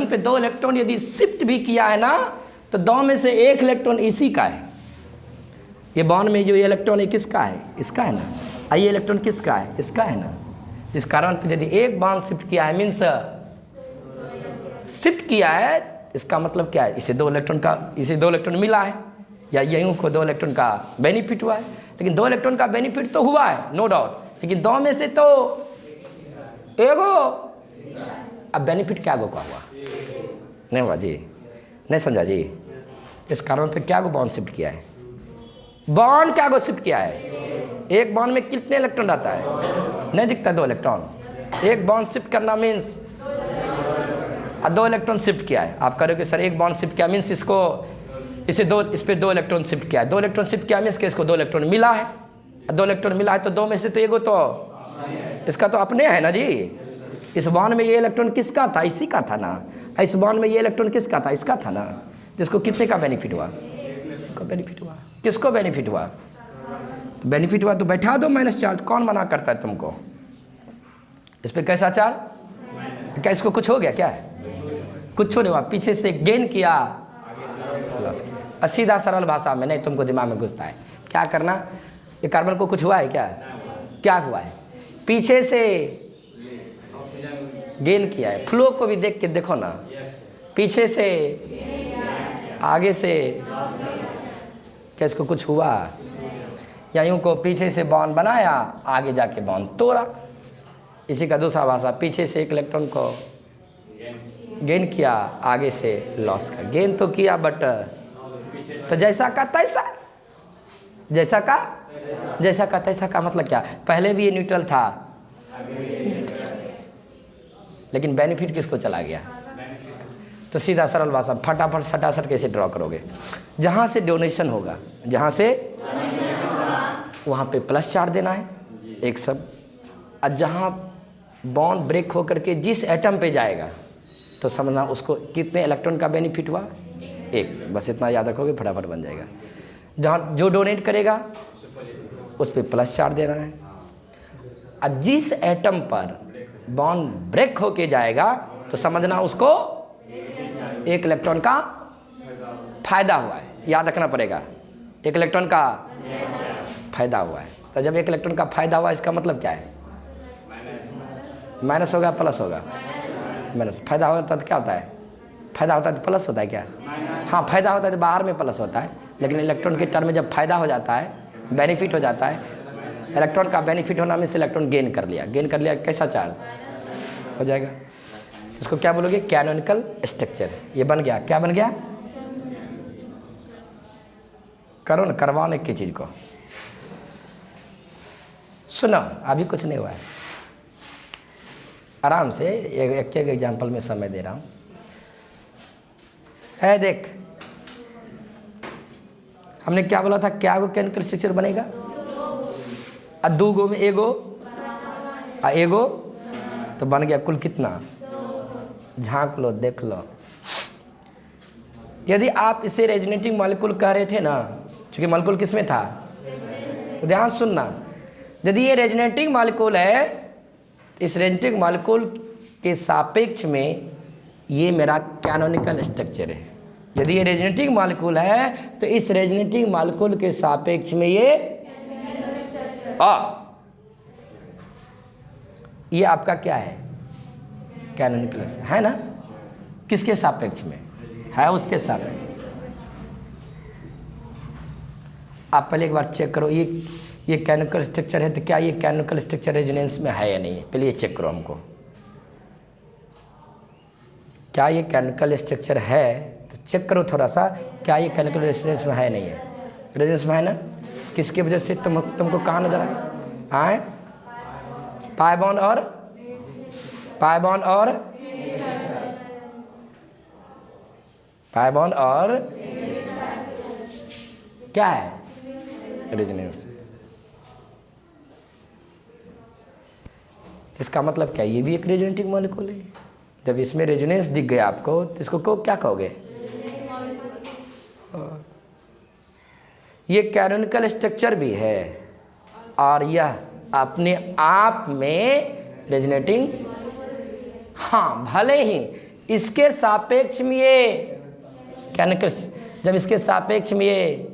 पे 2 इलेक्ट्रॉन यदि शिफ्ट भी किया है ना तो 2 में से 1 इलेक्ट्रॉन इसी का है। ये बॉन्ड में जो ये इलेक्ट्रॉन है किसका है? इसका है ना। ये इलेक्ट्रॉन किसका है? इसका है ना। इस कार्बन पे यदि 1 बॉन्ड शिफ्ट किया है, मीन्स शिफ्ट किया है, इसका मतलब क्या है? इसे 2 इलेक्ट्रॉन मिला है, या यहीं को 2 इलेक्ट्रॉन का बेनिफिट हुआ है। लेकिन 2 इलेक्ट्रॉन का बेनिफिट तो हुआ है, नो डाउट, लेकिन 2 में से तो एगो, अब बेनिफिट क्या गो का हुआ? नहीं हुआ जी, नहीं समझा जी। इस कार्बन पे क्या गो बॉन्ड शिफ्ट किया है? बॉन्ड क्या गो शिफ्ट किया है? 1 बॉन्ड में कितने इलेक्ट्रॉन रहता है? नहीं दिखता 2 इलेक्ट्रॉन। 1 बॉन्ड शिफ्ट करना मीन्स 2 इलेक्ट्रॉन शिफ्ट किया है। आप करोगे सर 1 बॉन्ड शिफ्ट किया मीन्स इस पे 2 इलेक्ट्रॉन शिफ्ट किया है। 2 इलेक्ट्रॉन शिफ्ट किया मीन्स इसको 2 इलेक्ट्रॉन मिला है। 2 इलेक्ट्रॉन मिला है तो 2 में से तो एगो तो इसका तो अपने है ना जी। इस बॉन्ड में ये इलेक्ट्रॉन किसका था? इसी का था ना। इस बॉन्ड में ये इलेक्ट्रॉन किसका था? इसका था ना। जिसको कितने का बेनिफिट हुआ? बेनिफिट हुआ। किसको बेनिफिट हुआ? बेनिफिट हुआ तो बैठा दो माइनस चार्ज। कौन मना करता है तुमको? इस पे कैसा चार्ज? क्या इसको कुछ हो गया क्या? कुछ नहीं हुआ, पीछे से गेन किया प्लस किया। सीधा सरल भाषा में, नहीं तुमको दिमाग में घुसता है। क्या करना? ये कार्बन को कुछ हुआ है क्या? क्या हुआ है? पीछे से गेन किया है। फ्लो को भी देख के देखो ना, पीछे से आगे से, क्या इसको कुछ हुआ? या यूं को पीछे से बॉन्ड बनाया, आगे जाके बॉन्ड तोड़ा। इसी का दूसरा भाषा, पीछे से 1 इलेक्ट्रॉन को गेन किया, आगे से लॉस कर। गेन तो किया बट तो जैसा का तैसा, जैसा का तैसा का मतलब क्या? पहले भी ये न्यूट्रल था, लेकिन बेनिफिट किसको चला गया? तो सीधा सरल भाषा, फटाफट सटासट कैसे ड्रॉ करोगे? जहाँ से डोनेशन होगा, जहाँ से वहाँ पे प्लस चार्ज देना है एक सब। और जहाँ बॉन्ड ब्रेक होकर के जिस एटम पे जाएगा तो समझना उसको कितने इलेक्ट्रॉन का बेनिफिट हुआ? 1। बस इतना याद रखोगे, फटाफट बन जाएगा। जहाँ जो डोनेट करेगा उस पर प्लस चार्ज देना है। और जिस एटम पर बॉन्ड ब्रेक होके जाएगा तो समझना उसको 1 इलेक्ट्रॉन का फायदा हुआ है। याद रखना पड़ेगा, 1 इलेक्ट्रॉन का फायदा हुआ है। तो जब एक इलेक्ट्रॉन का फायदा हुआ इसका मतलब क्या है? माइनस होगा प्लस होगा? माइनस। फायदा होता है तो क्या होता है? फायदा होता है तो प्लस होता है क्या? हाँ, फायदा होता है तो बाहर में प्लस होता है, लेकिन इलेक्ट्रॉन के टर्म में जब फायदा हो जाता है, बेनिफिट हो जाता है, इलेक्ट्रॉन का बेनिफिट होना में से इलेक्ट्रॉन गेन कर लिया, कैसा चार्ज हो जाएगा? इसको क्या बोलोगे? Canonical structure. ये बन गया, क्या बन गया? करो ना, करवाने की चीज़ को। सुनो, अभी कुछ नहीं हुआ है, आराम से एक एग्जाम्पल में समय दे रहा हूँ। है देख, हमने क्या बोला था? क्या गो कैनोनिकल स्ट्रक्चर बनेगा? और 2 गो में एगो तो बन गया कुल कितना? झांक लो, देख लो। यदि आप इसे रेजोनेटिंग मॉलिक्यूल कह रहे थे ना, क्योंकि मॉलिक्यूल किस में था, तो ध्यान सुनना, यदि ये रेजोनेटिंग मॉलिक्यूल है तो इस रेजोनेटिंग मॉलिक्यूल के सापेक्ष में ये मेरा कैनोनिकल स्ट्रक्चर है। यदि ये रेजोनेटिंग मॉलिक्यूल है तो इस रेजोनेटिंग मॉलिक्यूल के सापेक्ष में ये आपका क्या है? कैनोनिकल है ना? किसके सापेक्ष में है? उसके सापेक्ष। आप पहले एक बार चेक करो, ये कैनोनिकल स्ट्रक्चर है तो क्या ये कैनोनिकल स्ट्रक्चर रेजोनेंस में है या नहीं? पहले ये चेक करो हमको, क्या ये कैनोनिकल स्ट्रक्चर है? तो चेक करो थोड़ा सा, क्या ये कैनोनिकल रेजोनेंस में है नहीं है? रेजोनेंस में है ना? किसकी वजह से? तुमको कहाँ नजर आए? पाई बॉन्ड और क्या है? रेजोनेंस। इसका मतलब क्या? ये भी एक रेजोनेटिंग मॉलिक्यूल है। जब इसमें रेजोनेंस दिख गया आपको तो इसको क्या कहोगे? ये कैनोनिकल स्ट्रक्चर भी है और यह अपने आप में रेजोनेटिंग, हाँ, भले ही इसके सापेक्ष में ये कैनोनिकल, जब इसके सापेक्ष में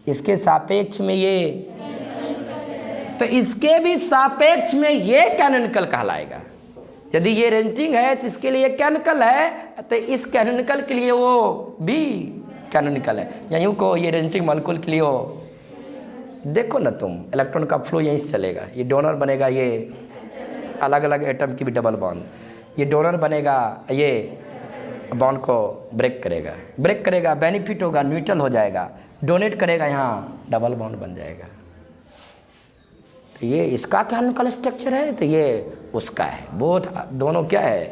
इसके सापेक्ष में ये, तो इसके भी सापेक्ष में ये कैनोनिकल कहलाएगा। यदि ये रेजोनेटिंग है तो इसके लिए कैनोनिकल है, तो इस कैनोनिकल के लिए वो भी कैनोनिकल है। या यूँ को ये रेजोनेटिंग मॉलिक्यूल के लिए वो, देखो ना तुम, इलेक्ट्रॉन का फ्लो यहीं से चलेगा, ये डोनर बनेगा, ये अलग अलग एटम की भी डबल बॉन्ड, ये डोनर बनेगा, ये बॉन्ड को ब्रेक करेगा, बेनिफिट होगा, न्यूट्रल हो जाएगा, डोनेट करेगा, यहाँ डबल बॉन्ड बन जाएगा। तो ये इसका कैनोनिकल स्ट्रक्चर है, तो ये उसका है। बोथ दोनों क्या है?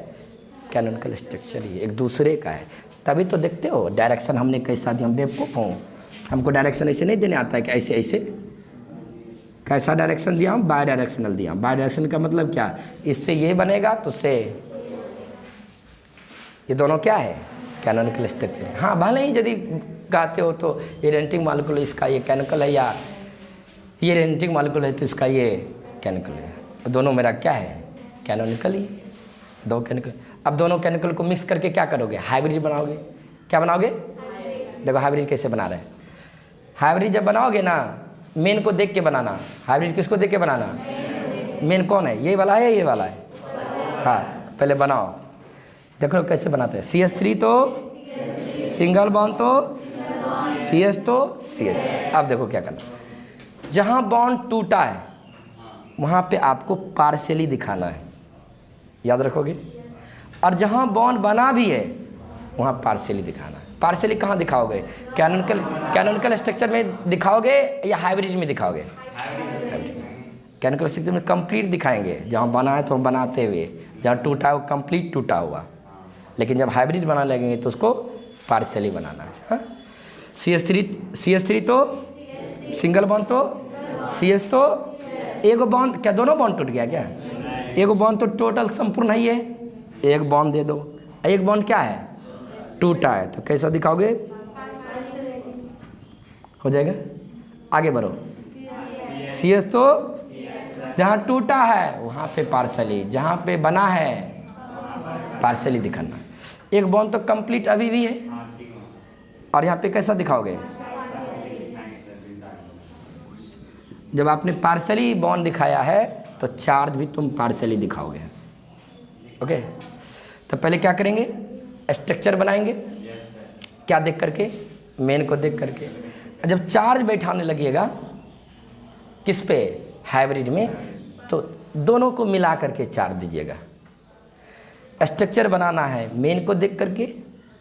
कैनोनिकल स्ट्रक्चर ही एक दूसरे का है। तभी तो देखते हो डायरेक्शन हमने कैसा दिया। हम बेवकूफ़ हूँ, हमको डायरेक्शन ऐसे नहीं देने आता है कि ऐसे ऐसे। कैसा डायरेक्शन दिया हूँ? बाय डायरेक्शनल दिया। बाय डायरेक्शन का मतलब क्या? इससे ये बनेगा तो से ये दोनों क्या है? कैनोनिकल स्ट्रक्चर है। हाँ, भले ही यदि कहते हो तो ये रेजोनेटिंग मॉलिक्यूल इसका ये कैनोनिकल है, या ये रेजोनेटिंग मॉलिक्यूल है तो इसका ये कैनोनिकल है। दोनों मेरा क्या है? कैनोनिकल ही। दो कैनोनिकल। अब दोनों कैनोनिकल को मिक्स करके क्या करोगे? हाइब्रिड बनाओगे। क्या बनाओगे? देखो हाइब्रिड कैसे बना रहे हैं। हाइब्रिड जब बनाओगे ना, मेन को देख के बनाना। हाइब्रिड किसको देख के बनाना? मेन कौन है? ये वाला है या ये वाला है? हाँ, पहले बनाओ। देखो कैसे बनाते हैं। CH3 तो सिंगल बॉन्ड, तो CH तो CH। अब देखो क्या करना, जहाँ बॉन्ड टूटा है वहाँ पे आपको पार्शियली दिखाना है, याद रखोगे। और जहाँ बॉन्ड बना भी है वहाँ पार्शियली दिखाना है। पार्शियली कहाँ दिखाओगे? कैनोनिकल स्ट्रक्चर में दिखाओगे या हाइब्रिड में दिखाओगे? कैनोनिकल स्ट्रक्चर में कंप्लीट दिखाएंगे, जहाँ बना है तो बनाते हुए, जहाँ टूटा है वो कंप्लीट टूटा हुआ। लेकिन जब हाइब्रिड बना लगेंगे तो उसको पार्शियली बनाना है। हाँ? CH3 तो सिंगल बॉन्ड, तो CH तो एक बॉन्ड, क्या दोनों बॉन्ड टूट गया क्या? एक बॉन्ड तो टोटल संपूर्ण ही है, एक बॉन्ड दे दो। एक बॉन्ड क्या है? टूटा है, तो कैसा दिखाओगे? हो जाएगा। आगे बढ़ो। CH तो जहाँ टूटा है वहाँ पे पार्शियली, जहाँ पे बना है पार्शियली दिखाना। एक बॉन्ड तो कंप्लीट अभी भी है, और यहाँ पे कैसा दिखाओगे? जब आपने पार्सली बॉन्ड दिखाया है तो चार्ज भी तुम पार्सली दिखाओगे। ओके, तो पहले क्या करेंगे, स्ट्रक्चर बनाएंगे। क्या देख करके, मेन को देख करके। जब चार्ज बैठाने लगेगा किस पे, हाइब्रिड में, तो दोनों को मिला करके चार्ज दीजिएगा। स्ट्रक्चर बनाना है मेन को देख करके,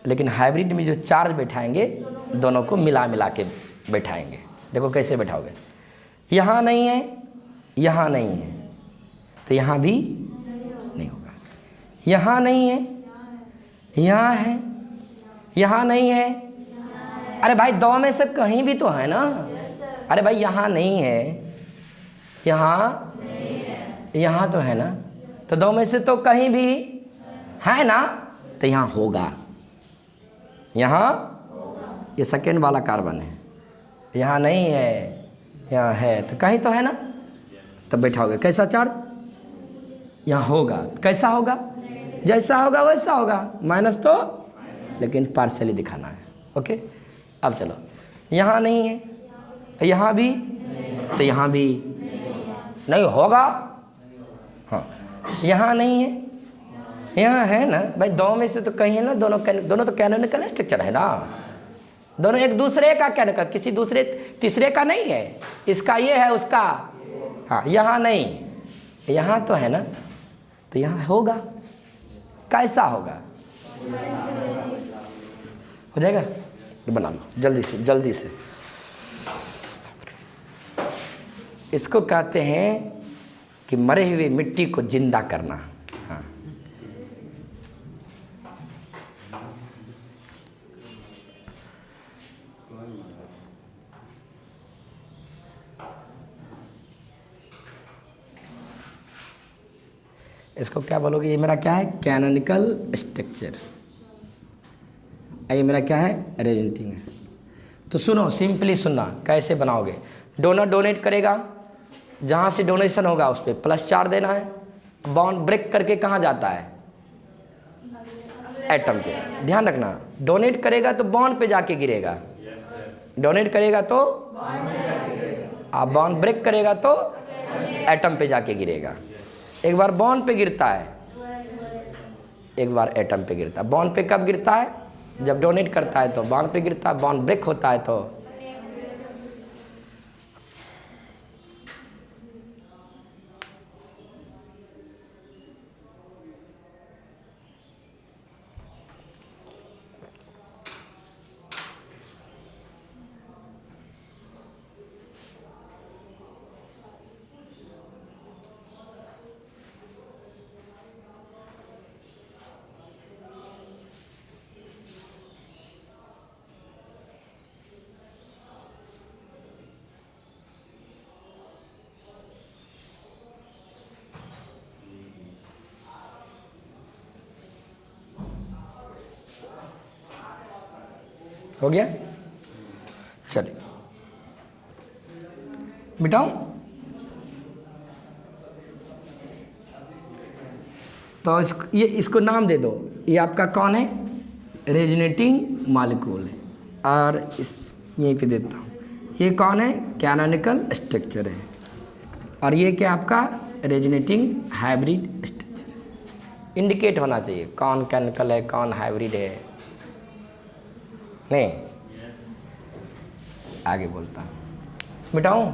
लेकिन हाइब्रिड में जो चार्ज बैठाएंगे दोनों को मिला मिला के बैठाएंगे। देखो कैसे बैठाओगे, यहाँ नहीं है, यहाँ नहीं है, तो यहाँ भी नहीं होगा। यहाँ नहीं है, यहाँ है, यहाँ नहीं है। अरे भाई दो में से कहीं भी तो है ना। अरे भाई यहाँ नहीं है, यहाँ तो है ना, तो दो में से तो कहीं भी है ना, तो यहाँ होगा। यहाँ ये सेकेंड वाला कार्बन है, यहाँ नहीं है, यहाँ है, तो कहीं तो है ना, तब बैठाओगे। कैसा चार्ज, यहाँ होगा। कैसा होगा, जैसा होगा वैसा होगा, माइनस तो, लेकिन पार्सली दिखाना है। ओके, अब चलो, यहाँ नहीं है, यहाँ भी, तो यहाँ भी नहीं होगा। हाँ, यहाँ नहीं है, यहाँ है ना। भाई दो में से तो कहीं है ना, दोनों तो कैनोनिकल स्ट्रक्चर है ना, दोनों एक दूसरे का कैनोनिकल, किसी दूसरे तीसरे का नहीं है। इसका ये है, उसका, हाँ, यहाँ नहीं, यहाँ तो है ना, तो यहाँ होगा। कैसा होगा, हो जाएगा। ये बना लो जल्दी से, जल्दी से। इसको कहते हैं कि मरे हुए मिट्टी को जिंदा करना। हाँ, इसको क्या बोलोगे, ये मेरा क्या है, कैनोनिकल स्ट्रक्चर, ये मेरा क्या है, अरेंजिंग है। तो सुनो, सिंपली सुनना, कैसे बनाओगे। डोनर डोनेट करेगा, जहाँ से डोनेशन होगा उस पर प्लस चार्ज देना है। बॉन्ड ब्रेक करके कहाँ जाता है, एटम पे। ध्यान रखना, डोनेट करेगा तो बॉन्ड पे जाके गिरेगा, डोनेट करेगा तो, आप बॉन्ड ब्रेक करेगा तो एटम पे जाके गिरेगा। एक बार बॉन्ड पे गिरता है, एक बार एटम पे गिरता है। बॉन्ड पे कब गिरता है, जब डोनेट करता है तो बॉन्ड पे गिरता है, बॉन्ड ब्रेक होता है तो, हो गया। चलिए मिटाऊं, तो इसको नाम दे दो। ये आपका कौन है, रेजोनेटिंग मॉलिक्यूल है, और इस यहीं पे देता हूँ, ये कौन है, कैनोनिकल स्ट्रक्चर है, और ये क्या आपका रेजोनेटिंग हाइब्रिड स्ट्रक्चर। इंडिकेट होना चाहिए कौन कैनोनिकल है, कौन हाइब्रिड है। नहीं, आगे बोलता हूँ, मिटाऊं।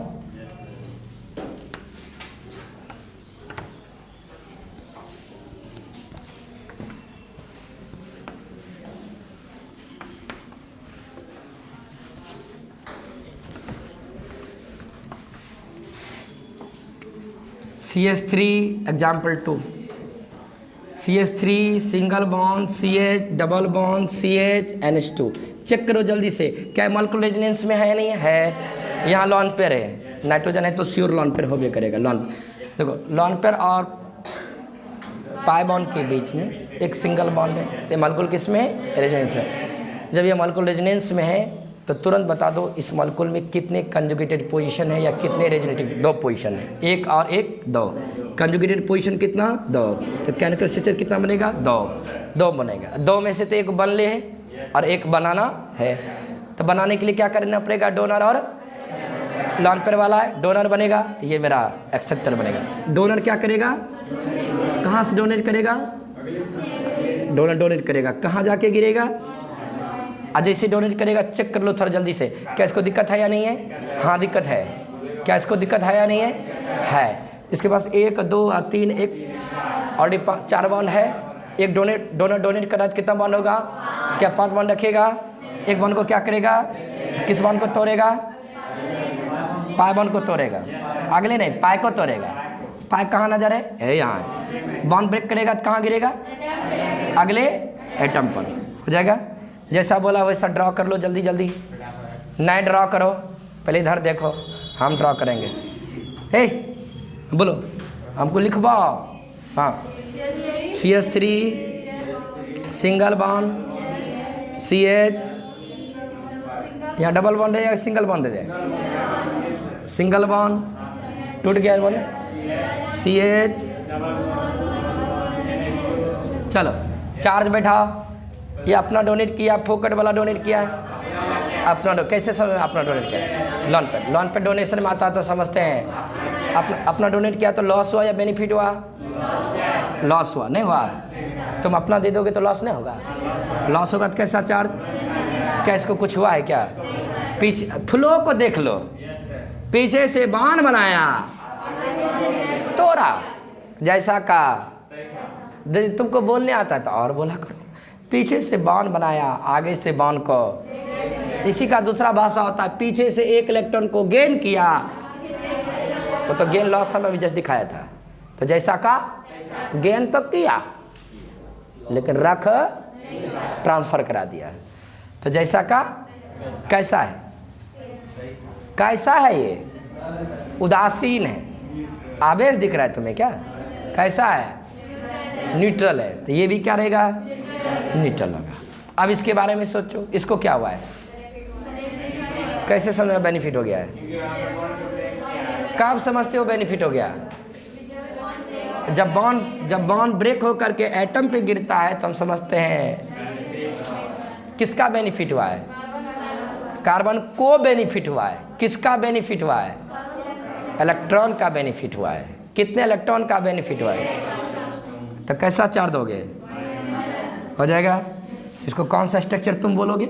CH3 example 2, CH3 single bond, CH double bond, CH NH2। Check करो जल्दी से, क्या मॉलिक्यूलर रेजोनेंस में है या नहीं है। यहाँ लॉन पेयर है, नाइट्रोजन है तो श्योर लॉन पेयर हो भी करेगा। लॉन, देखो लॉन पेयर और पाई बॉन्ड के बीच में एक सिंगल बॉन्ड है, तो मॉलिक्यूल किस में है, रेजोनेंस में। जब ये मॉलिक्यूल रेजोनेंस में है तो तुरंत बता दो इस मॉलिक्यूल में कितने कंजुगेटेड पोजीशन है या कितने रेजोनेटिव। 2 पोजीशन है, एक और एक, 2। कंजुगेटेड पोजीशन कितना, 2। तो कैनोनिकल स्ट्रक्चर कितना बनेगा, 2 बनेगा। 2 में से तो एक बनले है और एक बनाना है, तो बनाने के लिए क्या करना पड़ेगा, डोनर और लॉन पेयर वाला है, डोनर बनेगा, ये मेरा एक्सेप्टर बनेगा। डोनर क्या करेगा, कहाँ से डोनेट करेगा, डोनर डोनेट करेगा, कहाँ जाके गिरेगा, जैसे डोनेट करेगा चेक कर लो थोड़ा जल्दी से, क्या इसको दिक्कत है या नहीं है, हाँ दिक्कत है, क्या इसको दिक्कत है या नहीं है। इसके पास 1 2 3 1 ऑलरेडी 4 बॉन्ड है। एक डोनर डोनेट कर रहा है, कितना बॉन्ड होगा, क्या 5 बॉन्ड रखेगा, एक बॉन्ड को क्या करेगा, किस बॉन्ड को तोड़ेगा, पाई बॉन्ड को तोड़ेगा, अगले नहीं पाई को तोड़ेगा। पाई कहाँ नजर है, यहाँ है। बॉन्ड ब्रेक करेगा तो कहाँ गिरेगा, अगले एटम पर, हो जाएगा। जैसा बोला वैसा ड्रॉ कर लो जल्दी जल्दी, नए ड्रॉ करो, पहले इधर देखो, हम ड्रॉ करेंगे। हे बोलो, हमको लिखवाओ। हाँ, CH3 सिंगल बॉन्ड, CH, यहाँ डबल बॉन्ड है या सिंगल बॉन्ड है, सिंगल बॉन्ड टूट गया बोले, CH, चलो चार्ज बैठाओ। ये अपना डोनेट किया, फोकट वाला डोनेट किया है, अपना कैसे समझ, अपना डोनेट किया, लॉन पे डोनेशन में आता तो समझते हैं। अपना डोनेट किया तो लॉस हुआ या बेनिफिट हुआ, लॉस हुआ, नहीं हुआ। तुम अपना दे दोगे तो लॉस नहीं होगा, लॉस होगा तो कैसा चार्ज, क्या इसको कुछ हुआ है क्या, पीछे फ्लो को देख लो, पीछे से बाण बनाया, तोड़ा, जैसा का तुमको बोलने आता है तो और बोला करो, पीछे से बाण बनाया, आगे से बाण को, इसी का दूसरा भाषा होता है, पीछे से एक इलेक्ट्रॉन को गेन किया, वो तो गेन लॉस में भी जस्ट दिखाया था। तो जैसा का गेन तो किया लेकिन रख ट्रांसफर करा दिया। तो जैसा का कैसा है, कैसा है, ये उदासीन है, आवेश दिख रहा है तुम्हें क्या, कैसा है, न्यूट्रल है। तो ये भी क्या रहेगा, न्यूट्रल होगा। अब इसके बारे में सोचो, इसको क्या हुआ है, कैसे समझ में बेनिफिट हो गया है, कब समझते हो बेनिफिट हो गया, जब बॉन्ड ब्रेक हो करके एटम पे गिरता है तो हम समझते हैं किसका बेनिफिट हुआ है, कार्बन को बेनिफिट हुआ है, किसका बेनिफिट हुआ है, इलेक्ट्रॉन का बेनिफिट हुआ है। कितने इलेक्ट्रॉन का बेनिफिट हुआ है, तो कैसा चार्ज दोगे, हो जाएगा। इसको कौन सा स्ट्रक्चर तुम बोलोगे,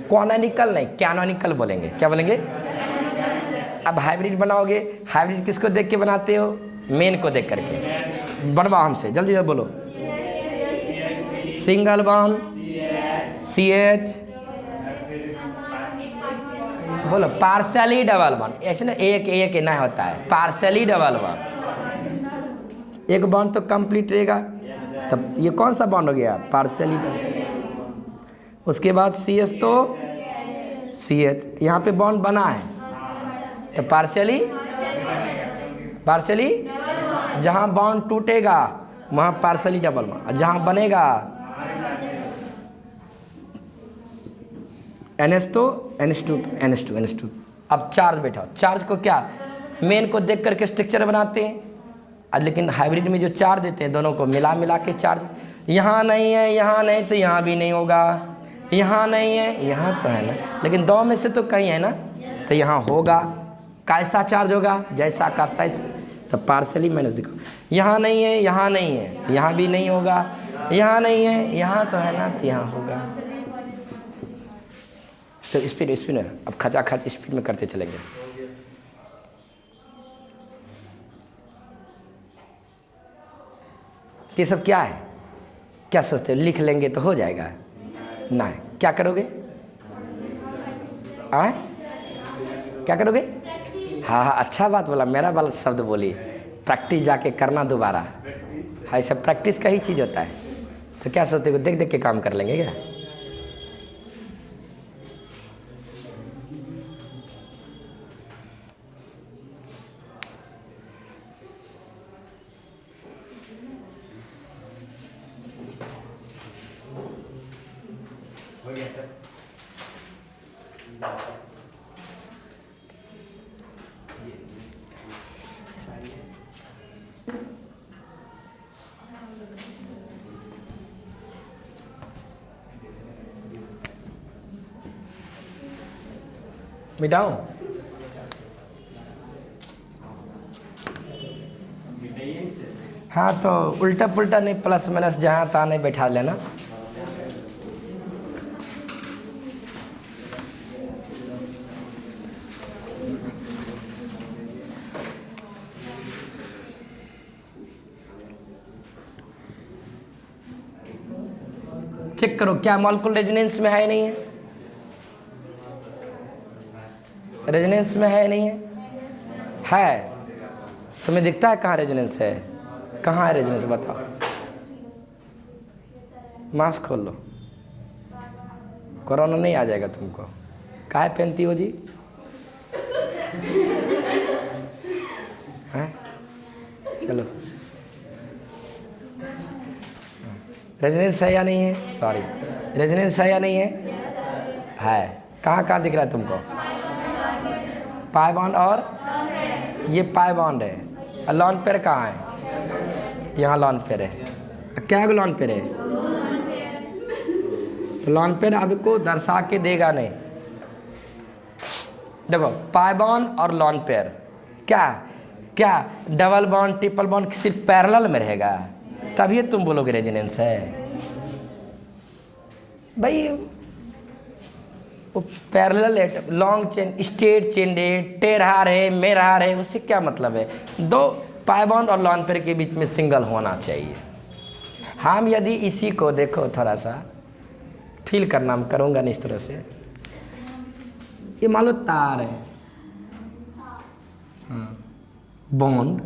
क्वानोनिकल नहीं, कैनोनिकल बोलेंगे, क्या बोलेंगे। अब हाइब्रिड बनाओगे, हाइब्रिड किसको देख के बनाते हो, मेन को देख करके बनवाओ हमसे, जल्दी जल्दी बोलो। सिंगल बॉन्ड, CH, बोलो पार्शियली डबल बॉन्ड, ऐसे ना एक एक ना होता है, पार्शियली डबल बॉन्ड, एक बॉन्ड तो कंप्लीट रहेगा। तब ये कौन सा बॉन्ड हो गया, पार्शियली डबल। उसके बाद CH तो CH, यहाँ पे बॉन्ड बना है तो पार्शियली जहाँ बॉन्ड टूटेगा वहाँ पार्शियली डबल बॉन्ड, जहाँ बनेगा NH तो NH2। अब चार्ज बैठाओ, चार्ज को क्या मेन को देख करके स्ट्रक्चर बनाते हैं, लेकिन हाइब्रिड में जो चार्ज देते हैं दोनों को मिला के चार्ज, यहाँ नहीं है, यहाँ नहीं तो यहाँ भी नहीं होगा, यहाँ नहीं है, यहाँ तो है ना, लेकिन दो में से तो कहीं है ना, तो यहाँ होगा। कैसा चार्ज होगा, जैसा का तैसा। तो पार्शियली माइनस दिखाओ, यहाँ नहीं है, यहाँ नहीं है तो यहाँ भी नहीं होगा, यहाँ नहीं है, यहाँ तो है ना तो यहाँ होगा। तो स्पीड अब खचाखच स्पीड में करते चलेंगे। ये सब क्या है, क्या सोचते हो, लिख लेंगे तो हो जाएगा, नहीं क्या करोगे, आए क्या करोगे, हाँ अच्छा बात बोला, मेरा वाला शब्द बोली, प्रैक्टिस जाके करना दोबारा, हाँ सब प्रैक्टिस का ही चीज़ होता है। तो क्या सोचते हो, देख देख के काम कर लेंगे क्या, मिटाऊं? हाँ तो उल्टा पुल्टा नहीं, प्लस माइनस जहाँ तहाँ नहीं बैठा लेना। चेक करो क्या मॉलिक्यूल रेजोनेंस में है नहीं है? रेजोनेंस में है नहीं है? है। तुम्हें दिखता है कहाँ रेजोनेंस है? कहाँ है रेजोनेंस बताओ। मास्क खोल लो, कोरोना नहीं आ जाएगा तुमको। काहे पहनती हो जी? हैं? चलो, रेजोनेंस है या नहीं है? सॉरी, रेजोनेंस है या नहीं है? है। कहाँ कहाँ दिख रहा है तुमको? पाई बॉन्ड और ये पाई बॉन्ड है। लॉन पेयर कहाँ है? यहाँ लॉन पेयर है। क्या लॉन पेयर है? तो लॉन पेयर आपको दर्शा के देगा नहीं। देखो पाई बॉन्ड और लॉन पेयर क्या क्या डबल बॉन्ड ट्रिपल बॉन्ड सिर्फ पैरेलल में रहेगा, तभी तुम बोलोगे रेजोनेंस है। भाई वो पैरेलल है, लॉन्ग चेन, स्ट्रेट चेन है, टेढ़ा रहे मेढ़ा रहे, उससे क्या मतलब है? दो पाई बॉन्ड और लॉन पेयर के बीच में सिंगल होना चाहिए। हम यदि इसी को देखो थोड़ा सा फील करना, हम करूँगा नहीं इस तरह से। ये मान लो तार है, बॉन्ड,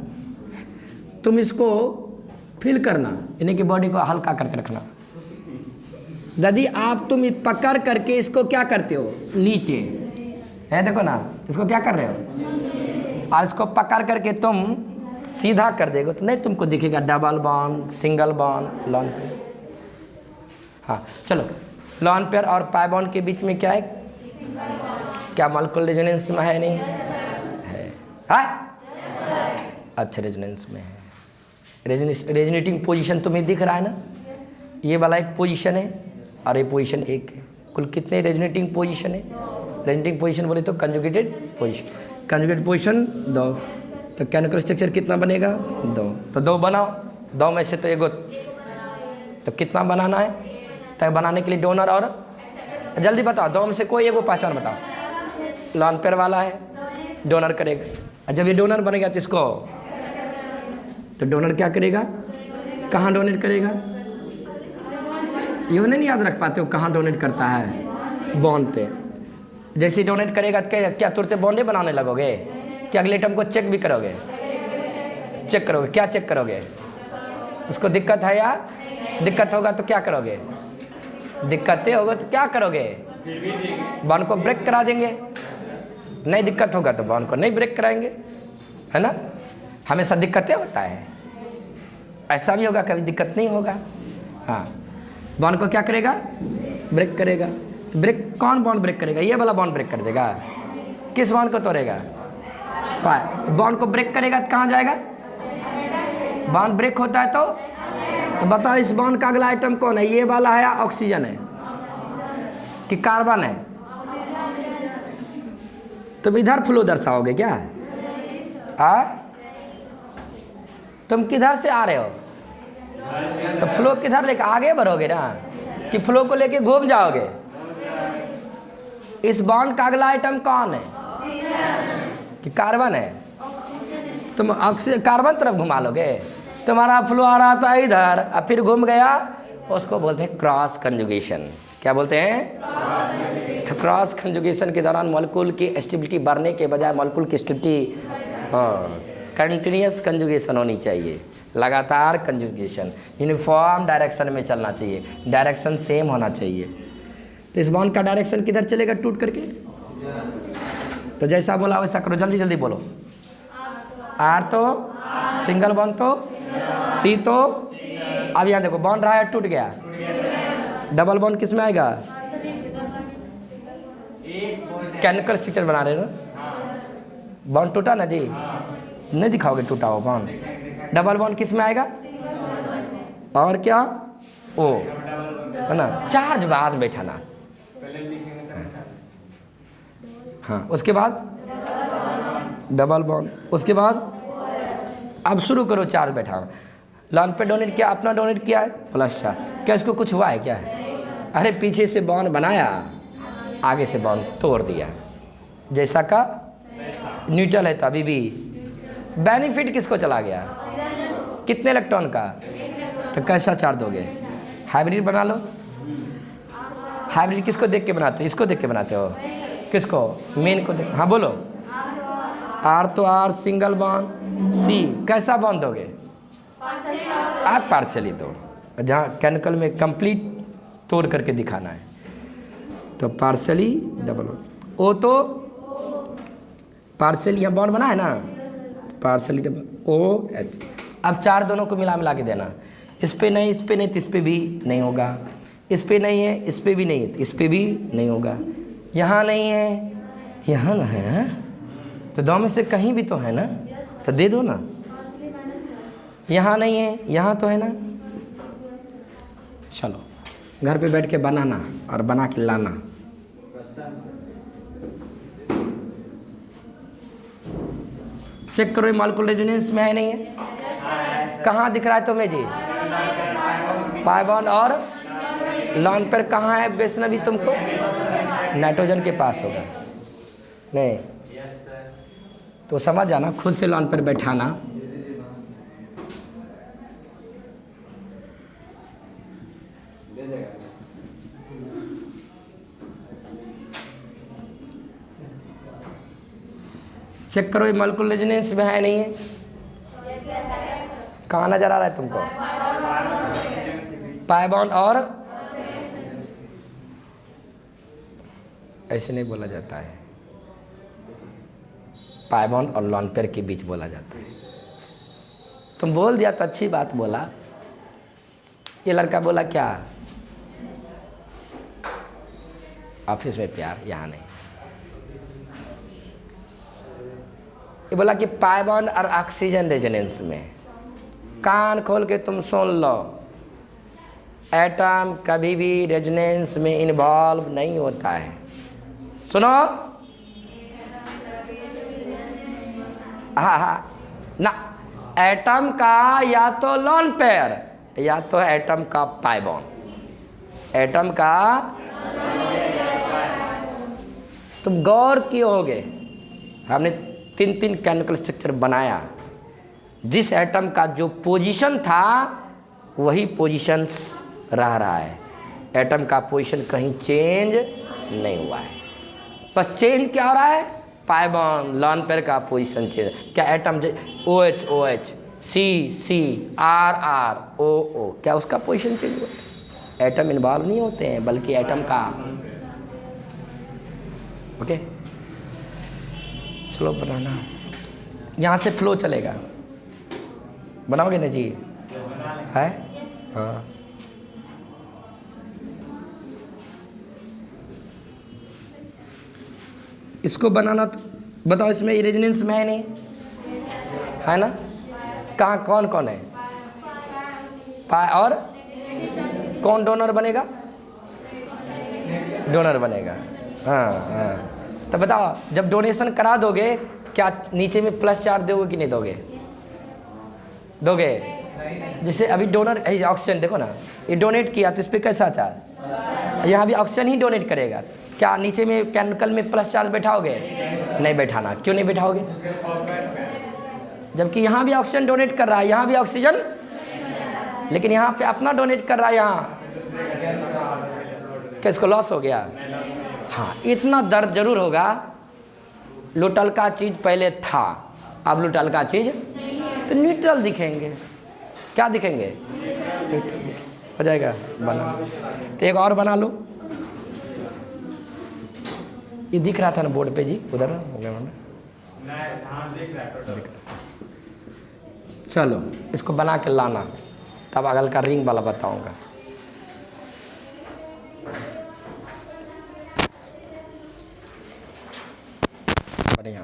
तुम इसको फील करना, यानी कि बॉडी को हल्का करके रखना। यदि आप तुम पकड़ करके इसको क्या करते हो नीचे है, देखो ना इसको क्या कर रहे हो, और इसको पकड़ करके तुम सीधा कर देगा तो नहीं तुमको दिखेगा double bond, single bond, lone pair. हाँ चलो, लॉन पेयर और पाई बॉन्ड के बीच में क्या है? क्या मॉलिक्यूलर रेजोनेंस में है नहीं है? अच्छा रेजोनेंस में है। रेजोनेटिंग पोजीशन तुम्हें दिख रहा है ना, ये वाला एक पोजीशन है और ये पोजीशन एक है। कुल कितने रेजोनेटिंग पोजीशन है? रेजोनेटिंग पोजीशन बोले तो कंजुगेटेड पोजीशन, कंजुगेटेड पोजीशन 2, तो केमिकल स्ट्रक्चर कितना बनेगा? 2। तो 2 बनाओ, 2 में से तो एगो, तो कितना बनाना है? तो बनाने के लिए डोनर और जल्दी बताओ, 2 में से कोई एगो पहचान बताओ। लॉन पेयर वाला है, डोनर करेगा। जब ये डोनर बनेगा तो इसको, तो डोनर क्या करेगा? कहाँ डोनेट करेगा? ये नहीं याद रख पाते हो कहाँ डोनेट करता है? बॉन्ड पे। जैसे डोनेट करेगा तो क्या तुरंत बॉन्डे बनाने लगोगे? क्या अगले एटम को चेक भी करोगे? चेक करोगे, क्या चेक करोगे? उसको दिक्कत है या दिक्कत होगा तो क्या करोगे? दिक्कतें होगा तो क्या करोगे? बॉन्ड को ब्रेक करा देंगे। नहीं दिक्कत होगा तो बॉन्ड को नहीं ब्रेक कराएंगे, है ना? हमेशा दिक्कतें होता है, ऐसा भी होगा कभी दिक्कत नहीं होगा। हाँ, बॉन्ड को क्या करेगा? ब्रेक करेगा। ब्रेक कौन बॉन्ड ब्रेक करेगा? ये वाला बॉन्ड ब्रेक कर देगा। किस बॉन्ड को तोड़ेगा? पाई बॉन्ड को ब्रेक करेगा तो कहाँ जाएगा? बॉन्ड ब्रेक होता है तो बताओ इस बॉन्ड का अगला आइटम कौन है? ये वाला है या ऑक्सीजन है कि कार्बन है? तुम इधर फ्लो दर्शाओगे क्या? तुम किधर से आ रहे हो? तो फ्लो किधर लेके आगे बढ़ोगे ना, कि फ्लो को लेके घूम जाओगे? इस बॉन्ड का अगला आइटम कौन है? कि कार्बन है? तुम ऑक्सीजन कार्बन तरफ घुमा लोगे? तुम्हारा फ्लो आ रहा था इधर और फिर घूम गया, उसको बोलते हैं क्रॉस कंजुगेशन। क्या बोलते हैं? तो क्रॉस कंजुगेशन के दौरान मॉलिक्यूल की स्टेबिलिटी बढ़ने के बजाय मॉलिक्यूल की स्टेबिलिटी कंटिन्यूस कंजुगेशन होनी चाहिए, लगातार कंजुगेशन, यूनिफॉर्म डायरेक्शन में चलना चाहिए, डायरेक्शन सेम होना चाहिए। तो इस बॉन्ड का डायरेक्शन किधर चलेगा टूट करके? तो जैसा बोला वैसा करो, जल्दी जल्दी बोलो। आर तो सिंगल बॉन्ड, तो सी तो अब यहाँ देखो बॉन्ड रहा है टूट गया, डबल बॉन्ड किस में आएगा? केमिकल स्ट्रक्चर बना रहे ना, बॉन्ड टूटा ना जी, नहीं दिखाओगे टूटा हो बॉन्ड। डबल बॉन्ड किस में आएगा? और क्या? ओ, है ना? चार्ज बाद बैठाना। हाँ, उसके बाद डबल बॉन्ड, उसके बाद अब शुरू करो चार्ज बैठा। लॉन पे डोनेट किया, अपना डोनेट किया है +4। क्या इसको कुछ हुआ है क्या है? अरे पीछे से बॉन्ड बनाया, आगे से बॉन्ड तोड़ दिया, जैसा का न्यूट्रल है तो अभी भी बेनिफिट किसको चला गया? कितने इलेक्ट्रॉन का? तो कैसा चार्ज दोगे? हाइब्रिड बना लो। हाइब्रिड किसको देख के बनाते हो? इसको देख के बनाते हो? किसको? मेन को देख। हाँ बोलो। R तो R सिंगल बॉन्ड, C कैसा बॉन्ड दोगे? आप पार्शली दो, जहाँ केमिकल में कंप्लीट तोड़ करके दिखाना है तो पार्शली डबल। O तो पार्शली यहाँ बॉन्ड बना है ना, पार्शली डबल OH। अब चार दोनों को मिला के देना। इस पे नहीं, इस पे नहीं, तो इस पे भी नहीं होगा। इस पे नहीं है, इस पे भी नहीं है, तो इस पे भी नहीं होगा। यहाँ नहीं है, यहाँ ना है, तो दो में से कहीं भी तो है ना, तो दे दो ना। यहाँ नहीं है, यहाँ तो है ना। चलो घर पे बैठ के बनाना और बना के लाना। चेक करो ये मॉलिक्यूलर रेजोनेंस में है नहीं है? कहाँ दिख रहा है तुम्हें जी? पाई बॉन्ड और लॉन पेयर कहाँ है वैष्णवी तुमको? नाइट्रोजन के पास होगा नहीं तो समझ जाना, खुद से लॉन पेयर बैठाना। चेक करो ये मॉलिक्यूलर रेजोनेंस में है नहीं है? कहाँ नजर आ रहा है तुमको? पाई बॉन्ड और ऐसे नहीं बोला जाता है, पाई बॉन्ड और लॉन पेयर के बीच बोला जाता है। तुम बोल दिया तो अच्छी बात बोला। ये लड़का बोला क्या? ऑफिस में प्यार, यहाँ नहीं। ये बोला कि पाई बॉन्ड और ऑक्सीजन रेजोनेंस में। कान खोल के तुम सुन लो, एटम कभी भी रेजोनेंस में इन्वॉल्व नहीं होता है। सुनो, हाँ ना, एटम का या तो लॉन पेयर या तो एटम का पाई बॉन्ड। एटम का तुम गौर किए होगे, हमने 3 केमिकल स्ट्रक्चर बनाया। जिस एटम का जो पोजीशन था वही पोजीशंस रह रहा है। एटम का पोजीशन कहीं चेंज नहीं हुआ है। बस चेंज क्या हो रहा है? पाई बॉन्ड, लॉन पेयर का पोजीशन चेंज। क्या atom OH OH, C C, R R O O, क्या उसका पोजीशन चेंज हुआ? एटम इन्वॉल्व नहीं होते हैं, बल्कि एटम का। ओके, चलो बनाना। यहाँ से फ्लो चलेगा, बनाओगे ना जी? है हाँ। इसको बनाना तो बताओ, इसमें रेजोनेंस में है नहीं है ना? कहाँ कौन कौन है? पाई और कौन डोनर बनेगा? डोनर बनेगा। हाँ हाँ, तो बताओ जब डोनेशन करा दोगे क्या नीचे में +4 दोगे कि नहीं दोगे? दोगे। जैसे अभी डोनर ऑक्सीजन देखो ना, ये डोनेट किया तो इस पर कैसा चार्ज? यहाँ भी ऑक्सीजन ही डोनेट करेगा। क्या नीचे में केमिकल में +4 बैठाओगे? नहीं बैठाना। क्यों नहीं बैठाओगे? जबकि यहाँ भी ऑक्सीजन डोनेट कर रहा है, यहाँ भी ऑक्सीजन, लेकिन यहाँ पे अपना डोनेट कर रहा है। यहाँ क्या इसको लॉस हो गया? हाँ, इतना दर्द जरूर होगा। लुटल का चीज़ पहले था, अब लुटल का चीज़ तो न्यूट्रल दिखेंगे। क्या दिखेंगे? हो जाएगा बना। तो एक और बना लो। ये दिख रहा था ना बोर्ड पे जी, उधर हो गया मैंने। चलो इसको बना के लाना, तब अगल का रिंग वाला बताऊंगा। बढ़िया।